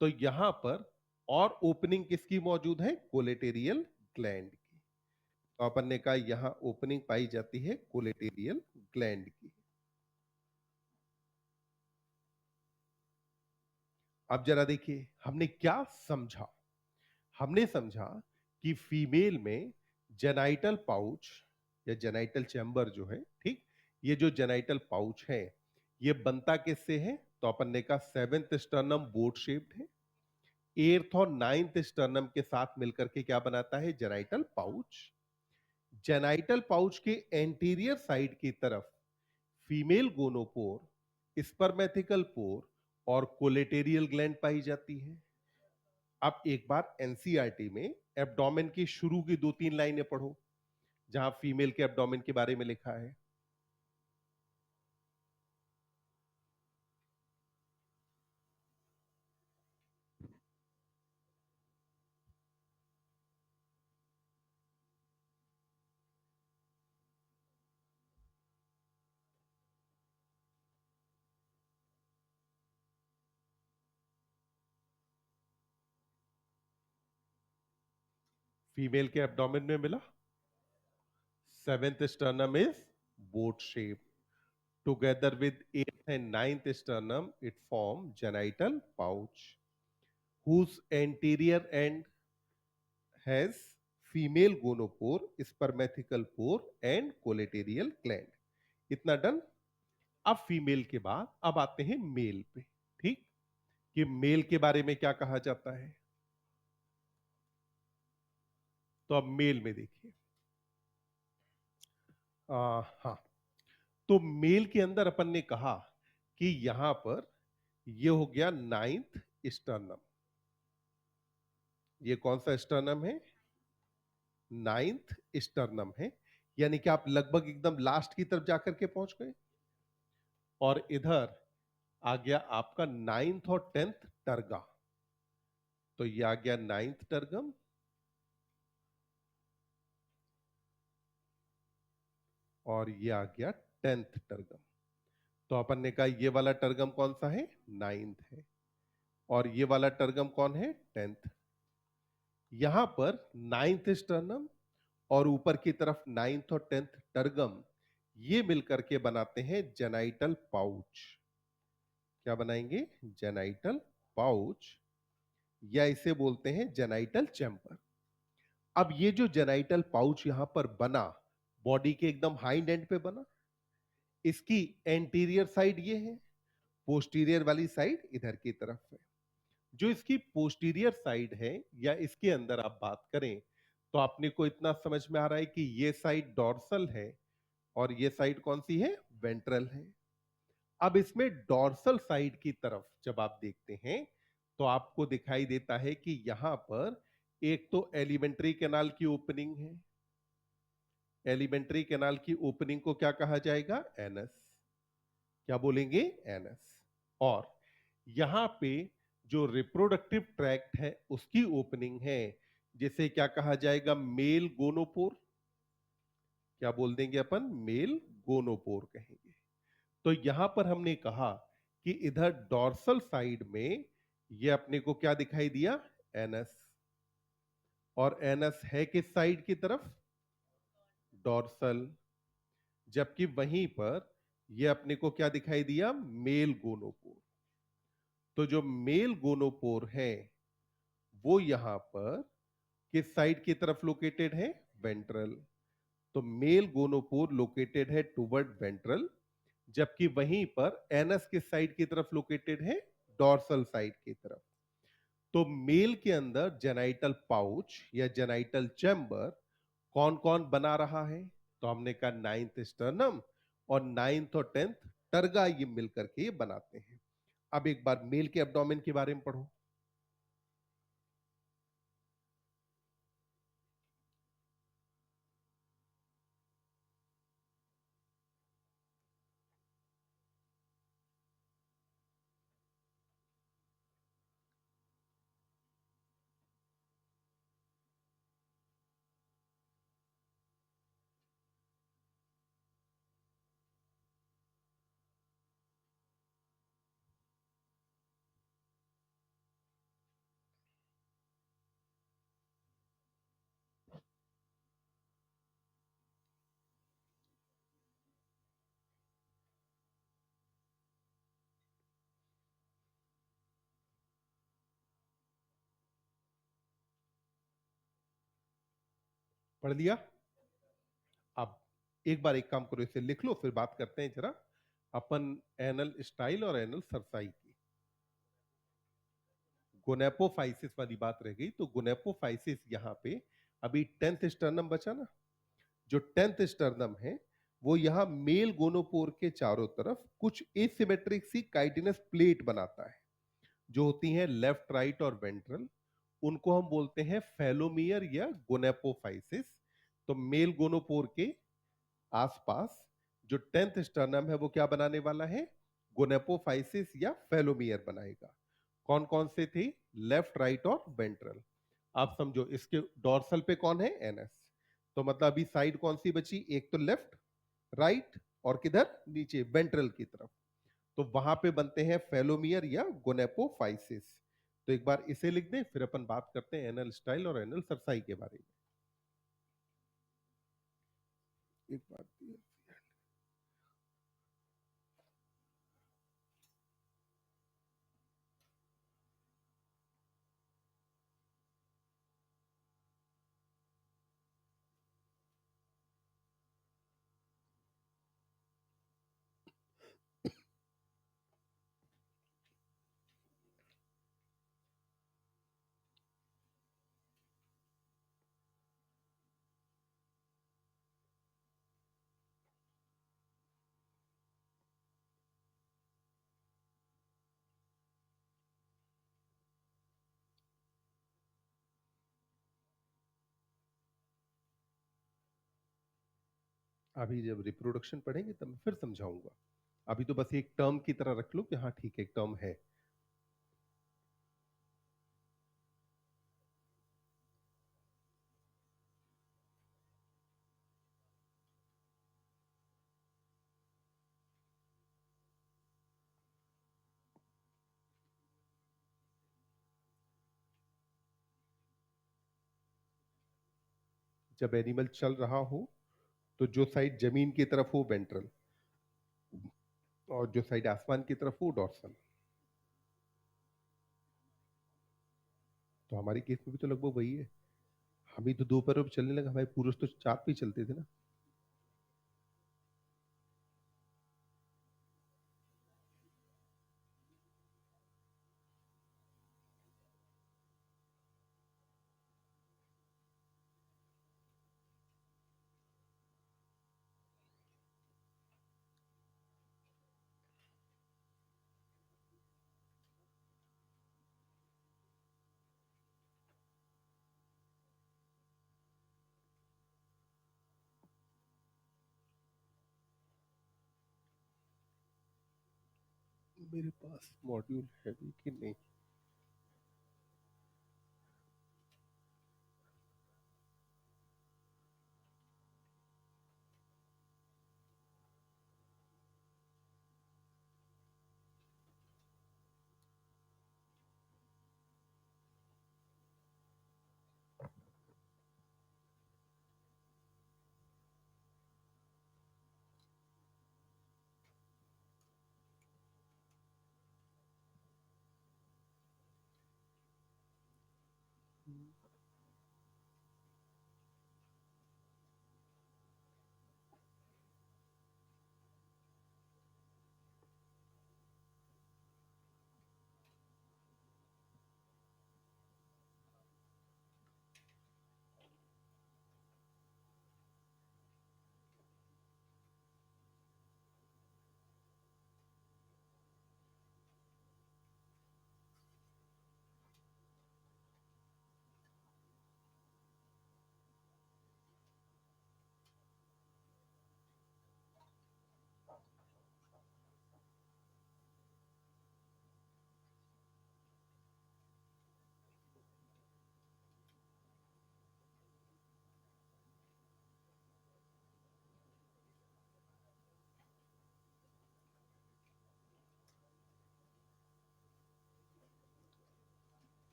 तो यहां पर और ओपनिंग किसकी मौजूद है, कोलेटेरियल ग्लैंड की। तो अपन ने कहा यहां ओपनिंग पाई जाती है कोलेटेरियल ग्लैंड की। अब जरा देखिए हमने क्या समझा। हमने समझा कि फीमेल में जेनाइटल पाउच या जेनाइटल चैम्बर जो है, ठीक, ये जो जेनाइटल पाउच है ये बनता किससे है, तो अपन ने कहा सेवेंथ स्टर्नम बोट शेप्ड है, एट्थ और नाइन्थ स्टर्नम के साथ मिलकर के क्या बनाता है, जेनाइटल पाउच। जेनाइटल पाउच के एंटीरियर साइड की तरफ फीमेल गोनोपोर, स्पर्मेथिकल पोर और कोलेटेरियल ग्लैंड पाई जाती है। अब एक बार एनसीईआरटी में एब्डोमेन की शुरू की 2-3 लाइनें पढ़ो, जहां फीमेल के एब्डोमेन के बारे में लिखा है। फीमेल के एब्डोमेन में मिला, seventh sternum is boat shaped. Together with eighth and ninth sternum, it form genital pouch, whose anterior end has female gonopore, spermatical pore and collateral gland. इतना डन। अब फीमेल के बाद अब आते हैं मेल पे, ठीक, कि मेल के बारे में क्या कहा जाता है। तो अब मेल में देखिए, हाँ, तो मेल के अंदर अपन ने कहा कि यहां पर ये हो गया नाइन्थ स्टर्नम। ये कौन सा स्टर्नम है, नाइन्थ स्टर्नम है, यानी कि आप लगभग एकदम लास्ट की तरफ जाकर के पहुंच गए। और इधर आ गया आपका नाइन्थ और टेंथ टर्गा। तो ये आ गया नाइन्थ टर्गम और ये आ गया टेंथ टर्गम। तो अपन ने कहा ये वाला टर्गम कौन सा है, नाइन्थ है, और ये वाला टर्गम कौन है, टेंथ। यहां पर नाइन्थ स्टर्नम और ऊपर की तरफ नाइन्थ और टेंथ टर्गम, ये मिलकर के बनाते हैं जेनाइटल पाउच। क्या बनाएंगे, जेनाइटल पाउच, या इसे बोलते हैं जेनाइटल चैम्बर। अब ये जो जेनाइटल पाउच यहां पर बना, बॉडी के एकदम हाइंड एंड पे बना, इसकी एंटीरियर साइड ये है, पोस्टीरियर वाली साइड इधर की तरफ है। जो इसकी पोस्टीरियर साइड है, या इसके अंदर आप बात करें, तो आपने को इतना समझ में आ रहा है कि ये साइड डॉर्सल है और ये साइड कौन सी है, वेंट्रल है। अब इसमें डॉर्सल साइड की तरफ जब आप देखते हैं, तो आपको दिखाई देता है कि यहां पर एक तो एलिमेंट्री कैनाल की ओपनिंग है। एलिमेंट्री कैनाल की ओपनिंग को क्या कहा जाएगा, एनस। क्या बोलेंगे, एनस। और यहां पे जो रिप्रोडक्टिव ट्रैक्ट है उसकी ओपनिंग है, जिसे क्या कहा जाएगा, मेल गोनोपोर। क्या बोल देंगे अपन, मेल गोनोपोर कहेंगे। तो यहां पर हमने कहा कि इधर डॉर्सल साइड में ये अपने को क्या दिखाई दिया, एनस। और एनस है किस साइड की तरफ, डॉर्सल। जबकि वहीं पर ये अपने को क्या दिखाई दिया, मेल गोनोपोर। तो जो मेल गोनोपोर है वो यहां पर किस साइड की तरफ लोकेटेड है, वेंट्रल। तो मेल गोनोपोर लोकेटेड है टुवर्ड वेंट्रल, जबकि वहीं पर एनस किस साइड की तरफ लोकेटेड है, डॉर्सल साइड की तरफ। तो मेल के अंदर जेनाइटल पाउच या जेनाइटल चैम्बर कौन कौन बना रहा है, तो हमने कहा नाइन्थ स्टर्नम और नाइन्थ और टेंथ टर्गा, ये मिलकर के ये बनाते हैं। अब एक बार मेल के एब्डोमेन के बारे में पढ़ो। पढ़ लिया। अब एक बार एक काम करो, इसे लिख लो, फिर बात करते हैं जरा अपन एनल स्टाइल और एनल सरसाई की। गोनेपोफाइसिस वाली बात रह गई, तो गोनेपोफाइसिस यहाँ पे अभी टेंथ स्टर्नम बचा ना। जो टेंथ स्टर्नम है वो यहाँ मेल गोनोपोर के चारों तरफ कुछ एसिमेट्रिक सी काइटिनस प्लेट बनाता है, जो होती हैं लेफ्ट, राइट और वेंट्रल। उनको हम बोलते हैं फेलोमियर या गोनेपोफाइसिस। तो मेल गोनोपोर के आसपास जो टेंथ स्टर्नम है वो क्या बनाने वाला है, गोनेपोफाइसिस या फेलोमियर बनाएगा। कौन कौन से थे, लेफ्ट, राइट और वेंट्रल। आप समझो, इसके डॉर्सल पे कौन है, एनएस। तो मतलब अभी साइड कौन सी बची, एक तो लेफ्ट, राइट और किधर, नीचे वेंट्रल की तरफ। तो वहां पे बनते हैं फेलोमियर या गोनेपोफाइसिस। तो एक बार इसे लिख दें, फिर अपन बात करते हैं एनल स्टाइल और एनल सरसाई के बारे में। एक बात अभी जब रिप्रोडक्शन पढ़ेंगे तब मैं फिर समझाऊंगा। अभी तो बस एक टर्म की तरह रख लो कि हाँ ठीक है, एक टर्म है। जब एनिमल चल रहा हो तो जो साइड जमीन की तरफ हो वेंट्रल, और जो साइड आसमान की तरफ हो डॉर्सल। तो हमारे केस में भी तो लगभग वही है। हम ही तो दो पैरों पे चलने लगा, हमारे पुरुष तो चार पे ही चलते थे ना। मेरे पास मॉड्यूल है भी कि नहीं?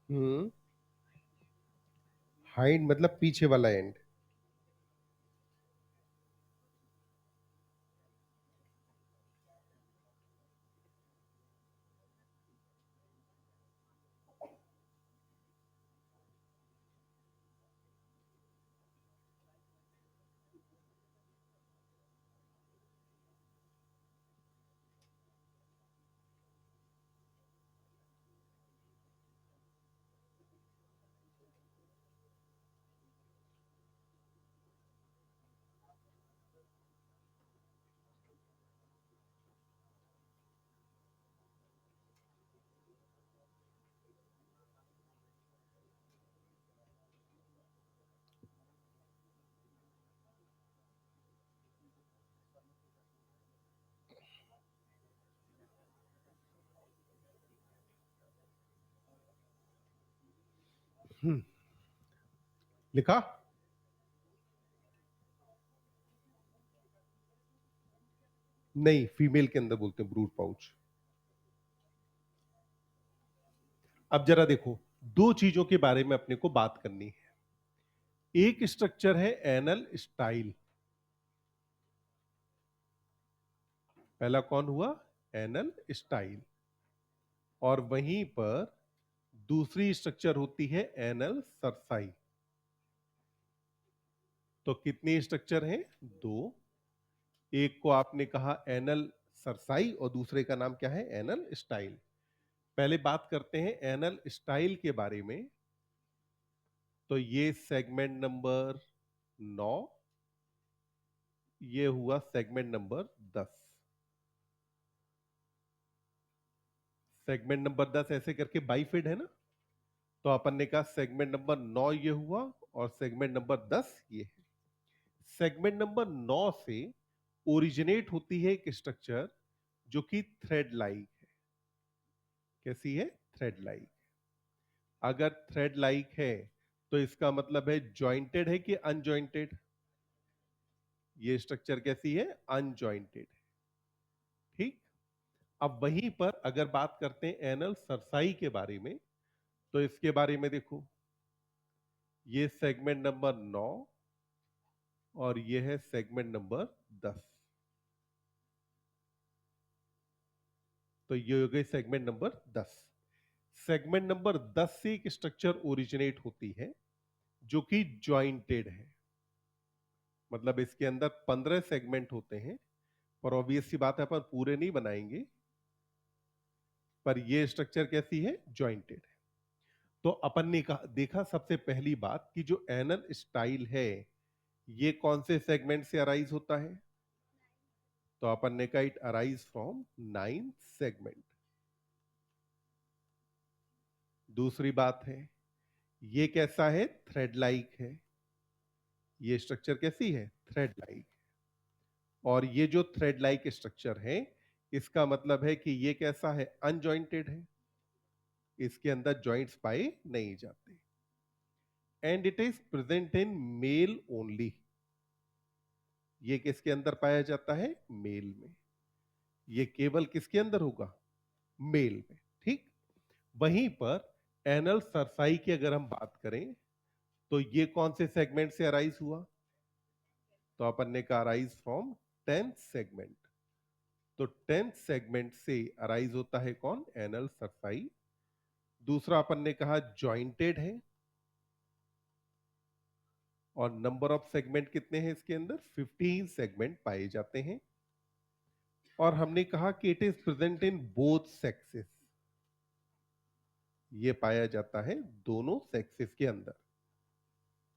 हम्म। हाइंड मतलब पीछे वाला एंड। लिखा? नहीं, फीमेल के अंदर बोलते हैं ब्रूड पाउच। अब जरा देखो, दो चीजों के बारे में अपने को बात करनी है। एक स्ट्रक्चर है एनल स्टाइल। पहला कौन हुआ? Anal style. और वहीं पर दूसरी स्ट्रक्चर होती है एनल सरसाई। तो कितने स्ट्रक्चर हैं? दो। एक को आपने कहा एनल सरसाई और दूसरे का नाम क्या है? Anal style. पहले बात करते हैं एनल स्टाइल के बारे में। तो ये सेगमेंट नंबर 9, ये हुआ सेगमेंट नंबर 10। सेगमेंट नंबर 10 ऐसे करके बाइफिड है ना, तो अपन ने कहा सेगमेंट नंबर 9 ये हुआ और सेगमेंट नंबर 10 ये है। सेगमेंट नंबर 9 से ओरिजिनेट होती है एक स्ट्रक्चर जो कि थ्रेड लाइक है। कैसी है? Thread like. अगर थ्रेड लाइक है तो इसका मतलब है जॉइंटेड है कि अनजॉइंटेड? ये स्ट्रक्चर कैसी है? अनजॉइंटेड है। ठीक। अब वहीं पर अगर बात करते हैं एनल सरसाई के बारे में, तो इसके बारे में देखो, ये सेगमेंट नंबर 9 और ये है सेगमेंट नंबर 10। तो ये हो गई सेगमेंट नंबर 10। सेगमेंट नंबर 10 से एक स्ट्रक्चर ओरिजिनेट होती है जो कि जॉइंटेड है। मतलब इसके अंदर 15 सेगमेंट होते हैं, पर ऑब्वियस सी बात है अपन पूरे नहीं बनाएंगे। पर ये स्ट्रक्चर कैसी है? जॉइंटेड है। तो अपन ने देखा सबसे पहली बात कि जो एनल स्टाइल है ये कौन से सेगमेंट से अराइज होता है? तो अपन ने कहा इट अराइज फ्रॉम 9 सेगमेंट। दूसरी बात है, ये कैसा है? थ्रेड लाइक है। ये स्ट्रक्चर कैसी है? Thread like. और ये जो थ्रेड लाइक स्ट्रक्चर है, इसका मतलब है कि ये कैसा है? अनजॉइंटेड है। इसके अंदर जॉइंट्स पाए नहीं जाते। And it is present in male only. ये किसके अंदर पाया जाता है? मेल में। ये केवल किसके अंदर होगा? मेल में। ठीक। वहीं पर एनल सरसाई की अगर हम बात करें, तो ये कौन से सेगमेंट से अराइज हुआ? तो अपन ने कहा अराइज फ्रॉम 10th सेगमेंट। तो 10th सेगमेंट से अराइज होता है कौन? Anal cerci. दूसरा अपन ने कहा जॉइंटेड है। और नंबर ऑफ सेगमेंट कितने हैं इसके अंदर? 15 सेगमेंट पाए जाते हैं। और हमने कहा कि it is present in both sexes. ये पाया जाता है दोनों सेक्सेस के अंदर।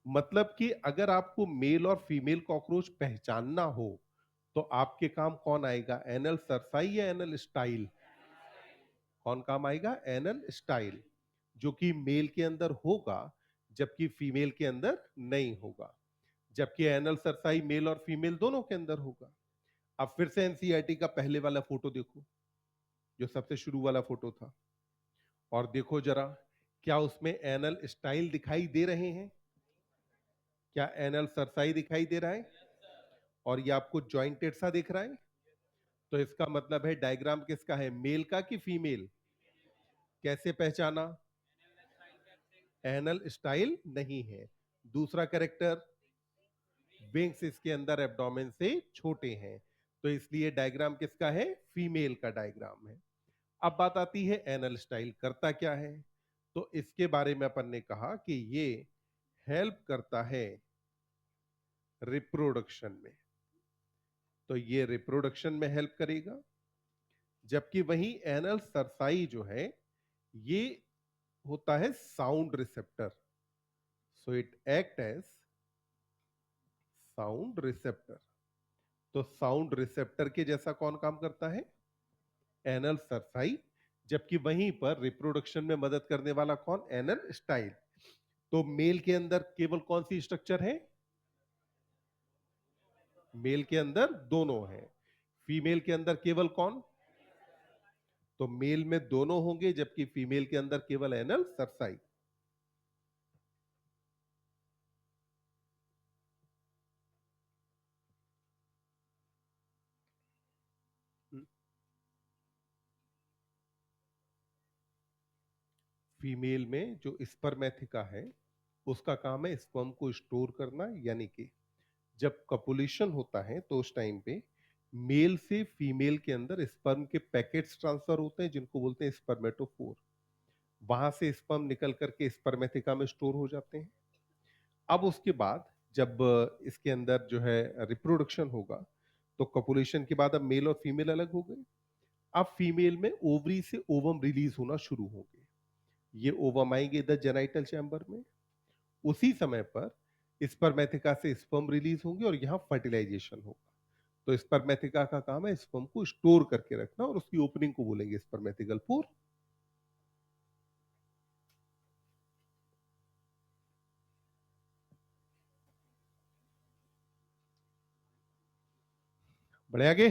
मतलब कि अगर आपको मेल और फीमेल कॉकरोच पहचानना हो तो आपके काम कौन आएगा? एनल सरसाई या एनल स्टाइल? कौन काम आएगा? एनल स्टाइल, जो कि मेल के अंदर होगा जबकि फीमेल के अंदर नहीं होगा। जबकि एनल सरसाई मेल और फीमेल दोनों के अंदर होगा। अब फिर से एनसीईआरटी का पहले वाला फोटो देखो, जो सबसे शुरू वाला फोटो था, और देखो जरा, क्या उसमें एनल स्टाइल दिखाई दे रहे हैं? क्या एनल सरसाई दिखाई दे रहा है? और ये आपको जॉइंटेड सा दिख रहा है? तो इसका मतलब है डायग्राम किसका है? मेल का कि फीमेल? कैसे पहचाना? एनल स्टाइल नहीं है। दूसरा कैरेक्टर, विंग्स इसके अंदर एब्डोमेन से छोटे हैं, तो इसलिए डायग्राम किसका है? फीमेल का डायग्राम है। अब बात आती है एनल स्टाइल करता क्या है। तो इसके बारे में अपन ने कहा कि ये हेल्प करता है रिप्रोडक्शन में। तो ये रिप्रोडक्शन में हेल्प करेगा। जबकि वही एनल सरसाई जो है ये होता है sound receptor. So it act as sound receptor. तो साउंड रिसेप्टर के जैसा कौन काम करता है? Anal cerci. जबकि वहीं पर रिप्रोडक्शन में मदद करने वाला कौन? Anal style. तो मेल के अंदर केवल कौन सी स्ट्रक्चर है? मेल के अंदर दोनों है। फीमेल के अंदर केवल कौन? तो मेल में दोनों होंगे जबकि फीमेल के अंदर केवल एनल सरसाई। फीमेल में जो स्पर्मेथिका है उसका काम है स्पर्म को स्टोर करना, यानी कि जब कपुलेशन होता है तो उस टाइम पे मेल से फीमेल के अंदर स्पर्म के पैकेट्स ट्रांसफर होते हैं जिनको बोलते हैं स्पर्मेटोफोर। वहां से स्पर्म निकल करके स्पर्मेथिका में स्टोर हो जाते हैं। अब उसके बाद जब इसके अंदर जो है रिप्रोडक्शन होगा तो कपुलेशन के बाद अब मेल और फीमेल अलग हो गए। अब फीमेल में ओवरी से ओवम रिलीज होना शुरू होंगे, ये ओवम आएंगे इधर जेनाइटल चैम्बर में। उसी समय पर स्पर्मेथिका से स्पर्म रिलीज होंगे और यहाँ फर्टिलाइजेशन होगा। तो स्पर्मेथिका का काम है स्पर्म को स्टोर करके रखना और उसकी ओपनिंग को बोलेंगे स्पर्मेथिकल पोर। बढ़े आगे।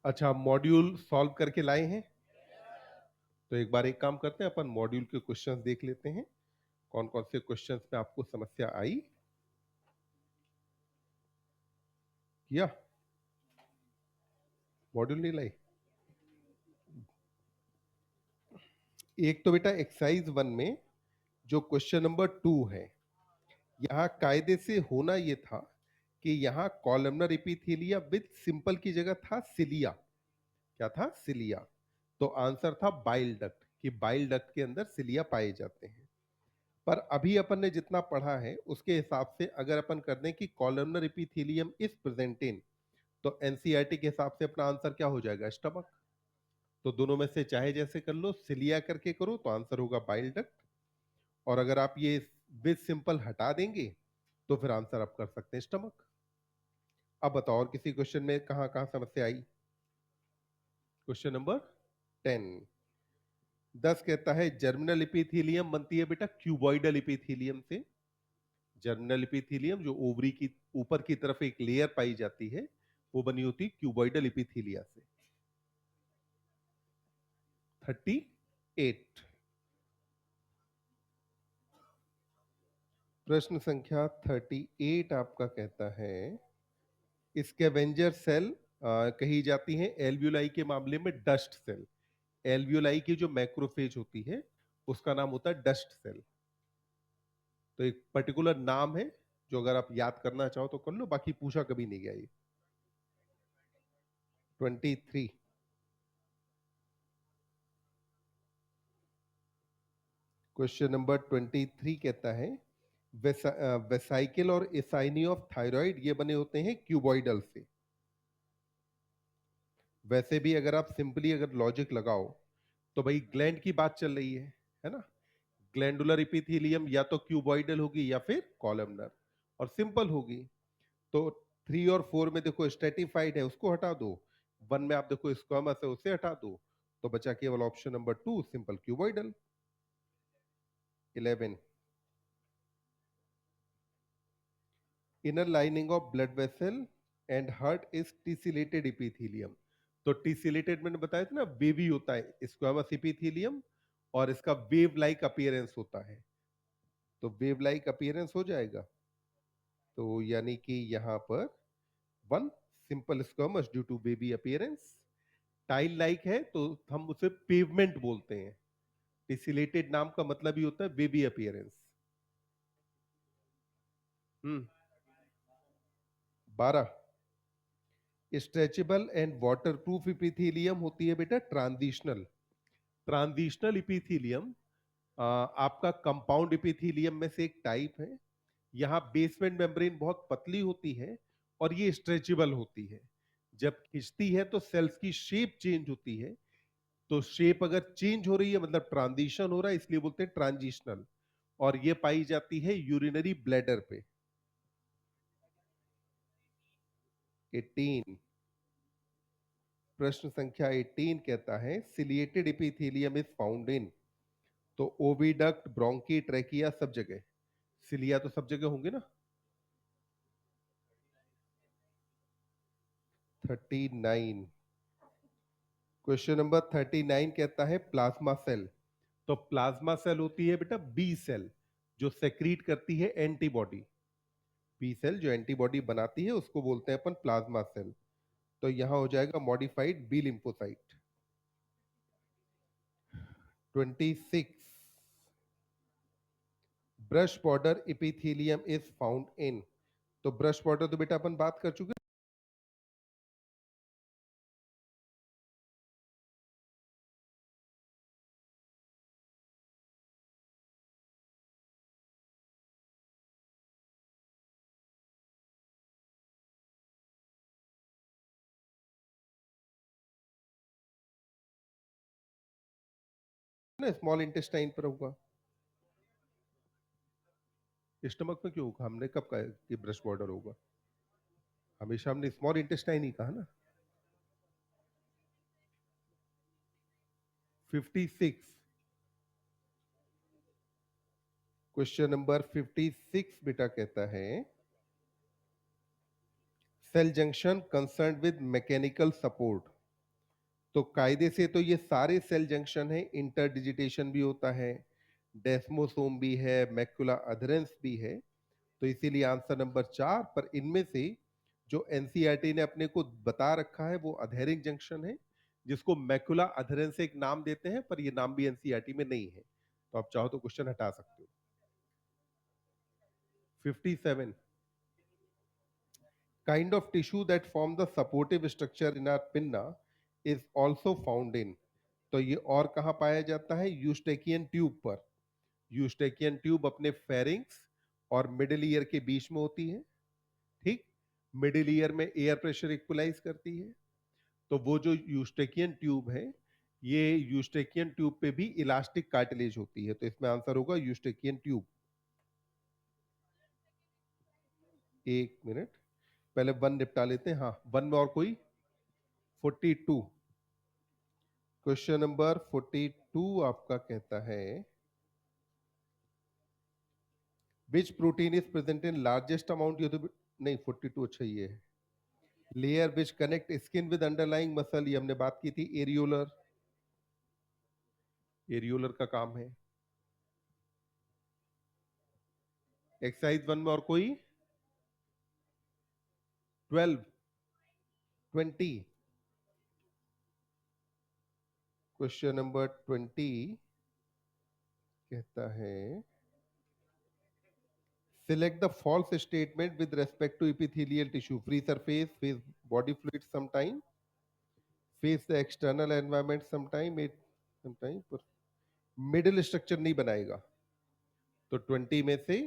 अच्छा, मॉड्यूल सॉल्व करके लाए हैं? तो एक बार एक काम करते हैं, अपन मॉड्यूल के क्वेश्चंस देख लेते हैं, कौन कौन से क्वेश्चंस में आपको समस्या आई। किया? मॉड्यूल नहीं लाई? एक तो बेटा एक्सरसाइज 1 में जो क्वेश्चन नंबर 2 है, यहाँ कायदे से होना ये था कि यहाँ कॉलमनर एपिथेलिया विद सिंपल की जगह था सिलिया। क्या था? सिलिया। तो आंसर था बाइल डक्ट, कि बाइल डक्ट के अंदर सिलिया पाए जाते हैं। पर अभी अपन ने जितना पढ़ा है उसके हिसाब से अगर अपन कर दें कि कॉलमनर एपिथेलियम इज प्रेजेंट इन, तो एनसीईआरटी के हिसाब से अपना आंसर क्या हो जाएगा? स्टमक। तो दोनों में से चाहे जैसे कर लो, सिलिया करके करो तो आंसर होगा बाइल डक्ट, और अगर आप ये विद सिंपल हटा देंगे तो फिर आंसर आप कर सकते हैं स्टमक। अब बताओ और किसी क्वेश्चन में कहां कहां समस्या आई? Question number 10। 10 कहता है जर्मिनल एपिथेलियम बनती है बेटा क्यूबॉइडल एपिथेलियम से। जर्मिनल एपिथेलियम जो ओवरी की ऊपर की तरफ एक लेयर पाई जाती है, वो बनी होती है क्यूबॉइडल एपिथेलिया से। 38। प्रश्न संख्या 38 आपका कहता है स्कैवेंजर सेल कही जाती है एल्वियोलाई के मामले में डस्ट सेल। एल्वियोलाई की जो मैक्रोफेज होती है उसका नाम होता है डस्ट सेल। तो एक पर्टिकुलर नाम है जो अगर आप याद करना चाहो तो कर लो, बाकी पूछा कभी नहीं गया ये। 23। क्वेश्चन नंबर 23 कहता है वेसाइकिल और एसाइनी ऑफ थायराइड ये बने होते हैं क्यूबॉइडल से। वैसे भी अगर आप सिंपली अगर लॉजिक लगाओ तो भाई ग्लैंड की बात चल रही है ना? ग्लैंडुलर एपिथेलियम या तो क्यूबॉइडल होगी या फिर कॉलमनर, और सिंपल होगी। तो 3 और 4 में देखो स्ट्रेटिफाइड है, उसको हटा दो। 1 में आप देखो स्क्वामस है, उसे हटा दो। तो बचा केवल option number 2 simple cuboidal. 11। Inner lining of blood vessel and heart is ciliated epithelium. तो टिसिलेटेड मैंने बताया था ना, वेवी होता है स्क्वामस एपिथेलियम, और इसका वेव लाइक अपीयरेंस होता है। तो वेव लाइक अपीयरेंस हो जाएगा। तो यानी कि यहां पर 1 simple squamous due to wavy appearance. Tile like है तो हम उसे पेवमेंट बोलते हैं। टिसिलेटेड नाम का मतलब ही होता है wavy appearance. 12। Stretchable and waterproof epithelium होती है बेटा ट्रांजिशनल। ट्रांजिशनल इपिथेलियम आपका कंपाउंड इपिथेलियम में से एक टाइप है। यहाँ बेसमेंट मेम्ब्रेन बहुत पतली होती है और ये स्ट्रेचेबल होती है। जब खिंचती है तो सेल्स की शेप चेंज होती है। तो शेप अगर चेंज हो रही है मतलब ट्रांजिशन हो रहा है, इसलिए बोलते हैं ट्रांजिशनल। और ये पाई जाती है यूरिनरी ब्लैडर पे। 18। प्रश्न संख्या 18 कहता है ciliated epithelium is found in. तो ओविडक्ट, ब्रोंकी, ट्रेकिया सब जगह। सिलिया तो सब जगह होंगे ना। 39। क्वेश्चन नंबर 39 कहता है प्लाज्मा सेल। तो प्लाज्मा सेल होती है बेटा बी सेल, जो सेक्रीट करती है एंटीबॉडी। बी सेल जो एंटीबॉडी बनाती है उसको बोलते हैं अपन प्लाज्मा सेल। तो यहां हो जाएगा modified B lymphocyte. 26। Brush border epithelium is found in. तो ब्रश बॉर्डर तो बेटा अपन बात कर चुके ना, स्मॉल इंटेस्टाइन पर होगा। स्टमक में क्यों होगा? हमने कब कहा कि ब्रश बॉर्डर होगा? हमेशा हमने स्मॉल इंटेस्टाइन ही कहा ना। 56। क्वेश्चन नंबर 56 बेटा कहता है cell junction concern with mechanical support. तो कायदे से तो ये सारे सेल जंक्शन है, इंटरडिजिटेशन भी होता है, डेस्मोसोम भी है, मैकुला अधरेंस भी है। तो इसीलिए आंसर नंबर 4। पर इनमें से जो एनसीईआरटी ने अपने को बता रखा है वो अधेरिंग जंक्शन है, जिसको मैकुला अधरेंस एक नाम देते हैं, पर ये नाम भी एनसीईआरटी में नहीं है। तो आप चाहो तो क्वेश्चन हटा सकते हो। 57। kind of tissue that form the supportive structure in our pinna is also found in। तो ये और कहाँ पाया जाता है? यूस्टेकियन ट्यूब पर। यूस्टेकियन ट्यूब अपने फेरिंग्स और मिडिल ईयर के बीच में होती है। ठीक, मिडिल ईयर में एयर प्रेशर इक्वलाइज करती है। तो वो जो यूस्टेकियन ट्यूब है, ये यूस्टेकियन ट्यूब पे भी इलास्टिक कार्टिलेज होती है। तो इसमें आंसर होगा यूस्टेकियन ट्यूब। एक मिनट, पहले वन निपटा लेते हैं। हाँ, वन में और कोई? 42। क्वेश्चन नंबर 42 आपका कहता है विच protein is present in largest amount. ये तो नहीं, 42 अच्छा ये है। Layer which connect skin with underlying muscle, ये हमने बात की थी, एरियोलर। एरियोलर का काम है। एक्सरसाइज वन में और कोई? 12, 20। क्वेश्चन नंबर 20 कहता है select the false statement with respect to epithelial tissue, free surface, face body fluid sometime, face the external environment sometime, it sometime, पर मिडिल स्ट्रक्चर नहीं बनाएगा। तो 20 में से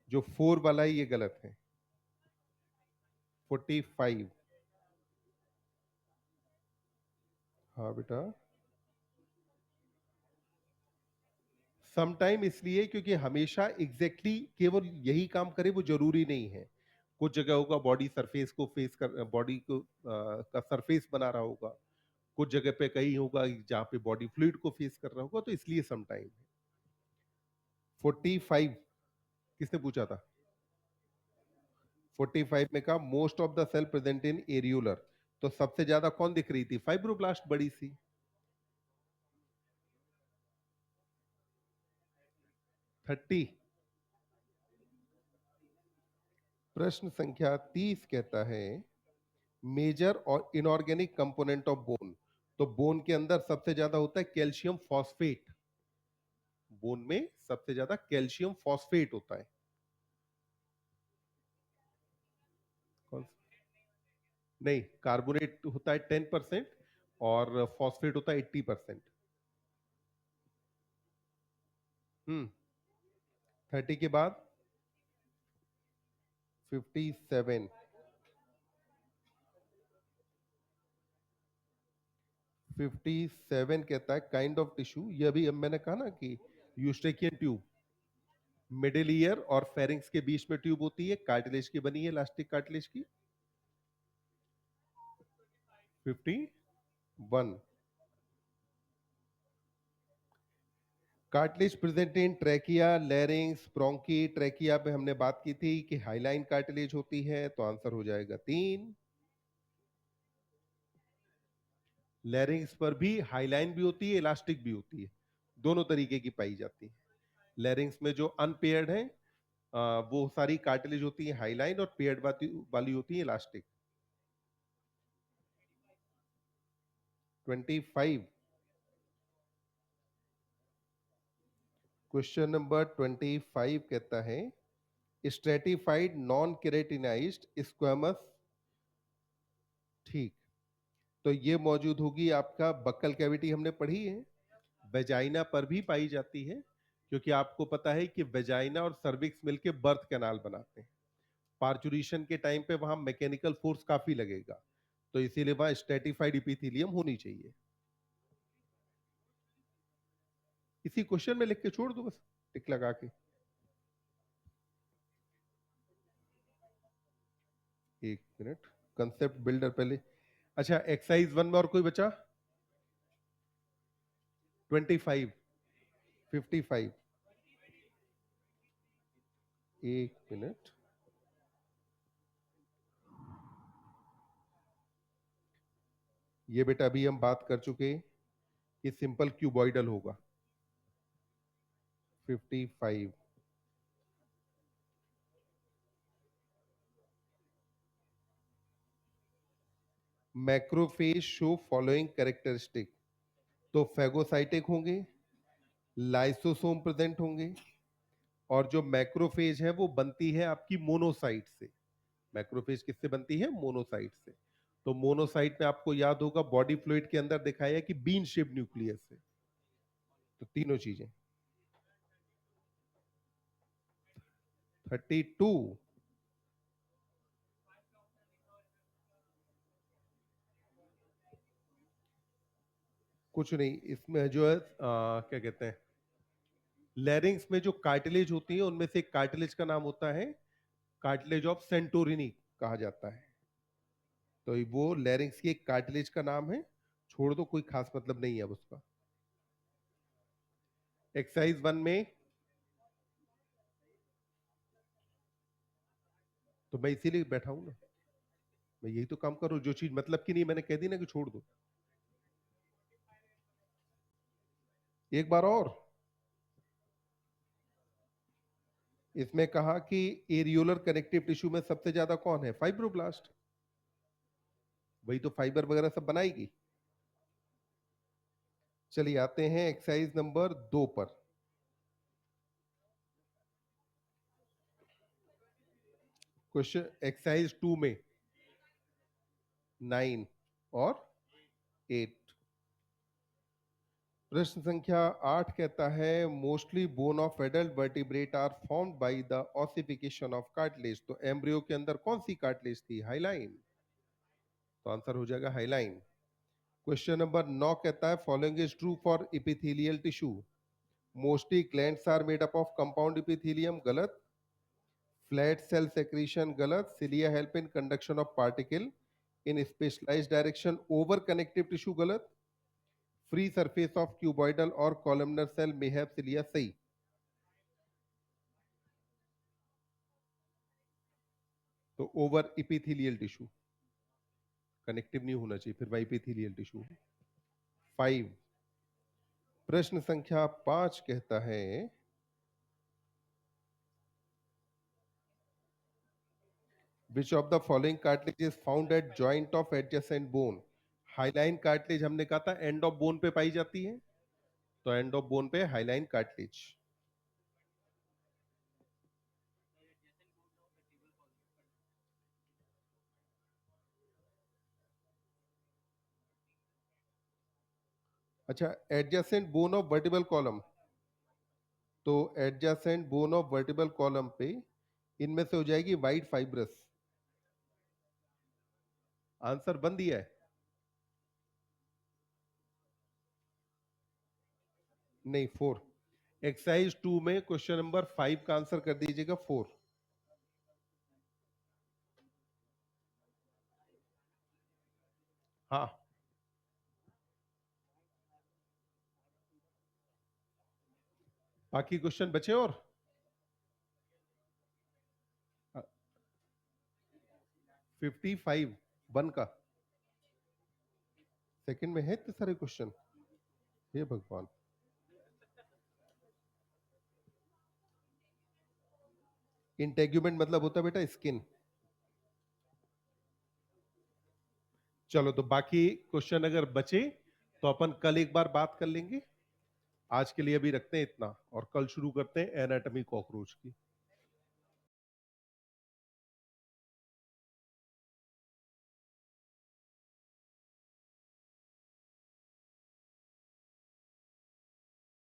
जो 4 वाला है ये गलत है। 45। हाँ बेटा, समटाइम इसलिए क्योंकि हमेशा एग्जैक्टली केवल यही काम करे वो जरूरी नहीं है। कुछ जगह होगा बॉडी सरफेस को फेस कर, बॉडी को का सरफेस बना रहा होगा। कुछ जगह पे कहीं होगा जहाँ पे बॉडी फ्लूइड को फेस कर रहा होगा, तो इसलिए समटाइम है। 45 किसने पूछा था? 45 में कहा most of the cell present in areolar. तो सबसे ज्यादा कौन दिख रही थी? फाइब्रोब्लास्ट बड़ी सी। 30। प्रश्न संख्या 30 कहता है मेजर और इनऑर्गेनिक कंपोनेंट ऑफ बोन। तो बोन के अंदर सबसे ज्यादा होता है कैल्शियम फॉस्फेट। बोन में सबसे ज्यादा कैल्शियम फॉस्फेट होता है। कौन सा? नहीं, कार्बोनेट होता है 10% और फॉस्फेट होता है 80%। 30 के बाद 57। 57 कहता है काइंड ऑफ टिश्यू। ये भी अब मैंने कहा ना कि यूस्टेकियन ट्यूब, मिडिल ईयर और फेरिंग्स के बीच में ट्यूब होती है, कार्टिलेज की बनी है, इलास्टिक कार्टिलेज की। 51। Cartilage present in trachea, लैरिंग्स, bronchi. Trachea पे हमने बात की थी कि हाइलाइन कार्टिलेज होती है, तो आंसर हो जाएगा 3। लैरिंग्स पर भी हाइलाइन भी होती है, इलास्टिक भी होती है, दोनों तरीके की पाई जाती है। लैरिंग्स में जो अनपेयर्ड है वो सारी कार्टिलेज होती है हाइलाइन, और पेयर्ड वाली होती है इलास्टिक। 25। क्वेश्चन नंबर 25 कहता है स्ट्रेटिफाइड नॉन केरेटिनाइज्ड स्क्वेमस। ठीक, तो ये मौजूद होगी आपका बक्कल कैविटी, हमने पढ़ी है। वेजाइना पर भी पाई जाती है, क्योंकि आपको पता है कि वेजाइना और सर्विक्स मिलके बर्थ कैनाल बनाते हैं। पार्चुरेशन के टाइम पे वहां मैकेनिकल फोर्स काफी लगेगा, तो इसीलिए वहां स्ट्रेटिफाइड इपिथेलियम होनी चाहिए। इसी क्वेश्चन में लिख के छोड़ दो बस, टिक लगा के। एक मिनट, कंसेप्ट बिल्डर पहले। अच्छा, एक्सरसाइज 1 में और कोई बचा? 25, 55। एक मिनट, ये बेटा अभी हम बात कर चुके कि सिंपल क्यूबॉइडल होगा। 55। Macrophage show following characteristic. तो फैगोसाइटिक होंगे, लाइसोसोम प्रेजेंट होंगे, और जो मैक्रोफेज है वो बनती है आपकी मोनोसाइट से। मैक्रोफेज किससे बनती है? मोनोसाइट से। तो मोनोसाइट में आपको याद होगा बॉडी फ्लूइड के अंदर दिखाया है कि बीन शेप न्यूक्लियस है। तो तीनों चीजें। 32। कुछ नहीं, इसमें जो है क्या कहते हैं, लैरिंग्स में जो कार्टिलेज होती है उनमें से एक कार्टिलेज का नाम होता है कार्टिलेज ऑफ सेंटोरिनी, कहा जाता है। तो वो लैरिंग्स की एक कार्टिलेज का नाम है, छोड़ दो, कोई खास मतलब नहीं है अब उसका। एक्सरसाइज 1 में, तो मैं इसीलिए बैठा हूं ना, मैं यही तो काम कर रहा हूं, जो चीज मतलब की नहीं मैंने कह दी ना कि छोड़ दो। एक बार और, इसमें कहा कि एरियोलर कनेक्टिव टिश्यू में सबसे ज्यादा कौन है? फाइब्रोब्लास्ट। वही तो फाइबर वगैरह सब बनाएगी। चलिए आते हैं एक्सरसाइज नंबर 2 पर। क्वेश्चन एक्सरसाइज 2 में 9 और 8। प्रश्न संख्या 8 कहता है mostly bone of adult vertebrate are formed by the ossification of cartilage. तो एम्ब्रियो के अंदर कौन सी कार्टिलेज थी? हाइलाइन। तो आंसर हो जाएगा हाइलाइन। क्वेश्चन नंबर 9 कहता है following is true for epithelial tissue. Mostly glands are made up of compound epithelium, गलत। फ्लैट सेल सेक्रीशन, गलत। Cilia help in conduction of particle in specialised direction over connective tissue, गलत। फ्री सरफेस ऑफ क्यूबॉइडल और कॉलमनर सेल में हैव सिलिया, सही। तो ओवर इपिथेलियल टिश्यू, कनेक्टिव नहीं होना चाहिए, फिर वाइपिथेलियल टिश्यू। 5। प्रश्न संख्या 5 कहता है which of the following cartilage is found at joint of adjacent bone. Hyaline cartilage हमने कहा था एंड ऑफ बोन पे पाई जाती है, तो एंड ऑफ बोन पे हाइलाइन कार्टिलेज। अच्छा, adjacent bone of vertebral column, तो adjacent bone of vertebral column पे इनमें से हो जाएगी वाइट फाइब्रस। आंसर बन दिया है? नहीं, 4। एक्सरसाइज 2 में क्वेश्चन नंबर 5 का आंसर कर दीजिएगा 4। हाँ, बाकी क्वेश्चन बचे और 55 वन का सेकंड में है इतने सारे क्वेश्चन, हे भगवान। इंटेग्यूमेंट मतलब होता है बेटा स्किन। चलो तो बाकी क्वेश्चन अगर बचे तो अपन कल एक बार बात कर लेंगे। आज के लिए अभी रखते हैं इतना और कल शुरू करते हैं एनाटॉमी कॉकरोच की।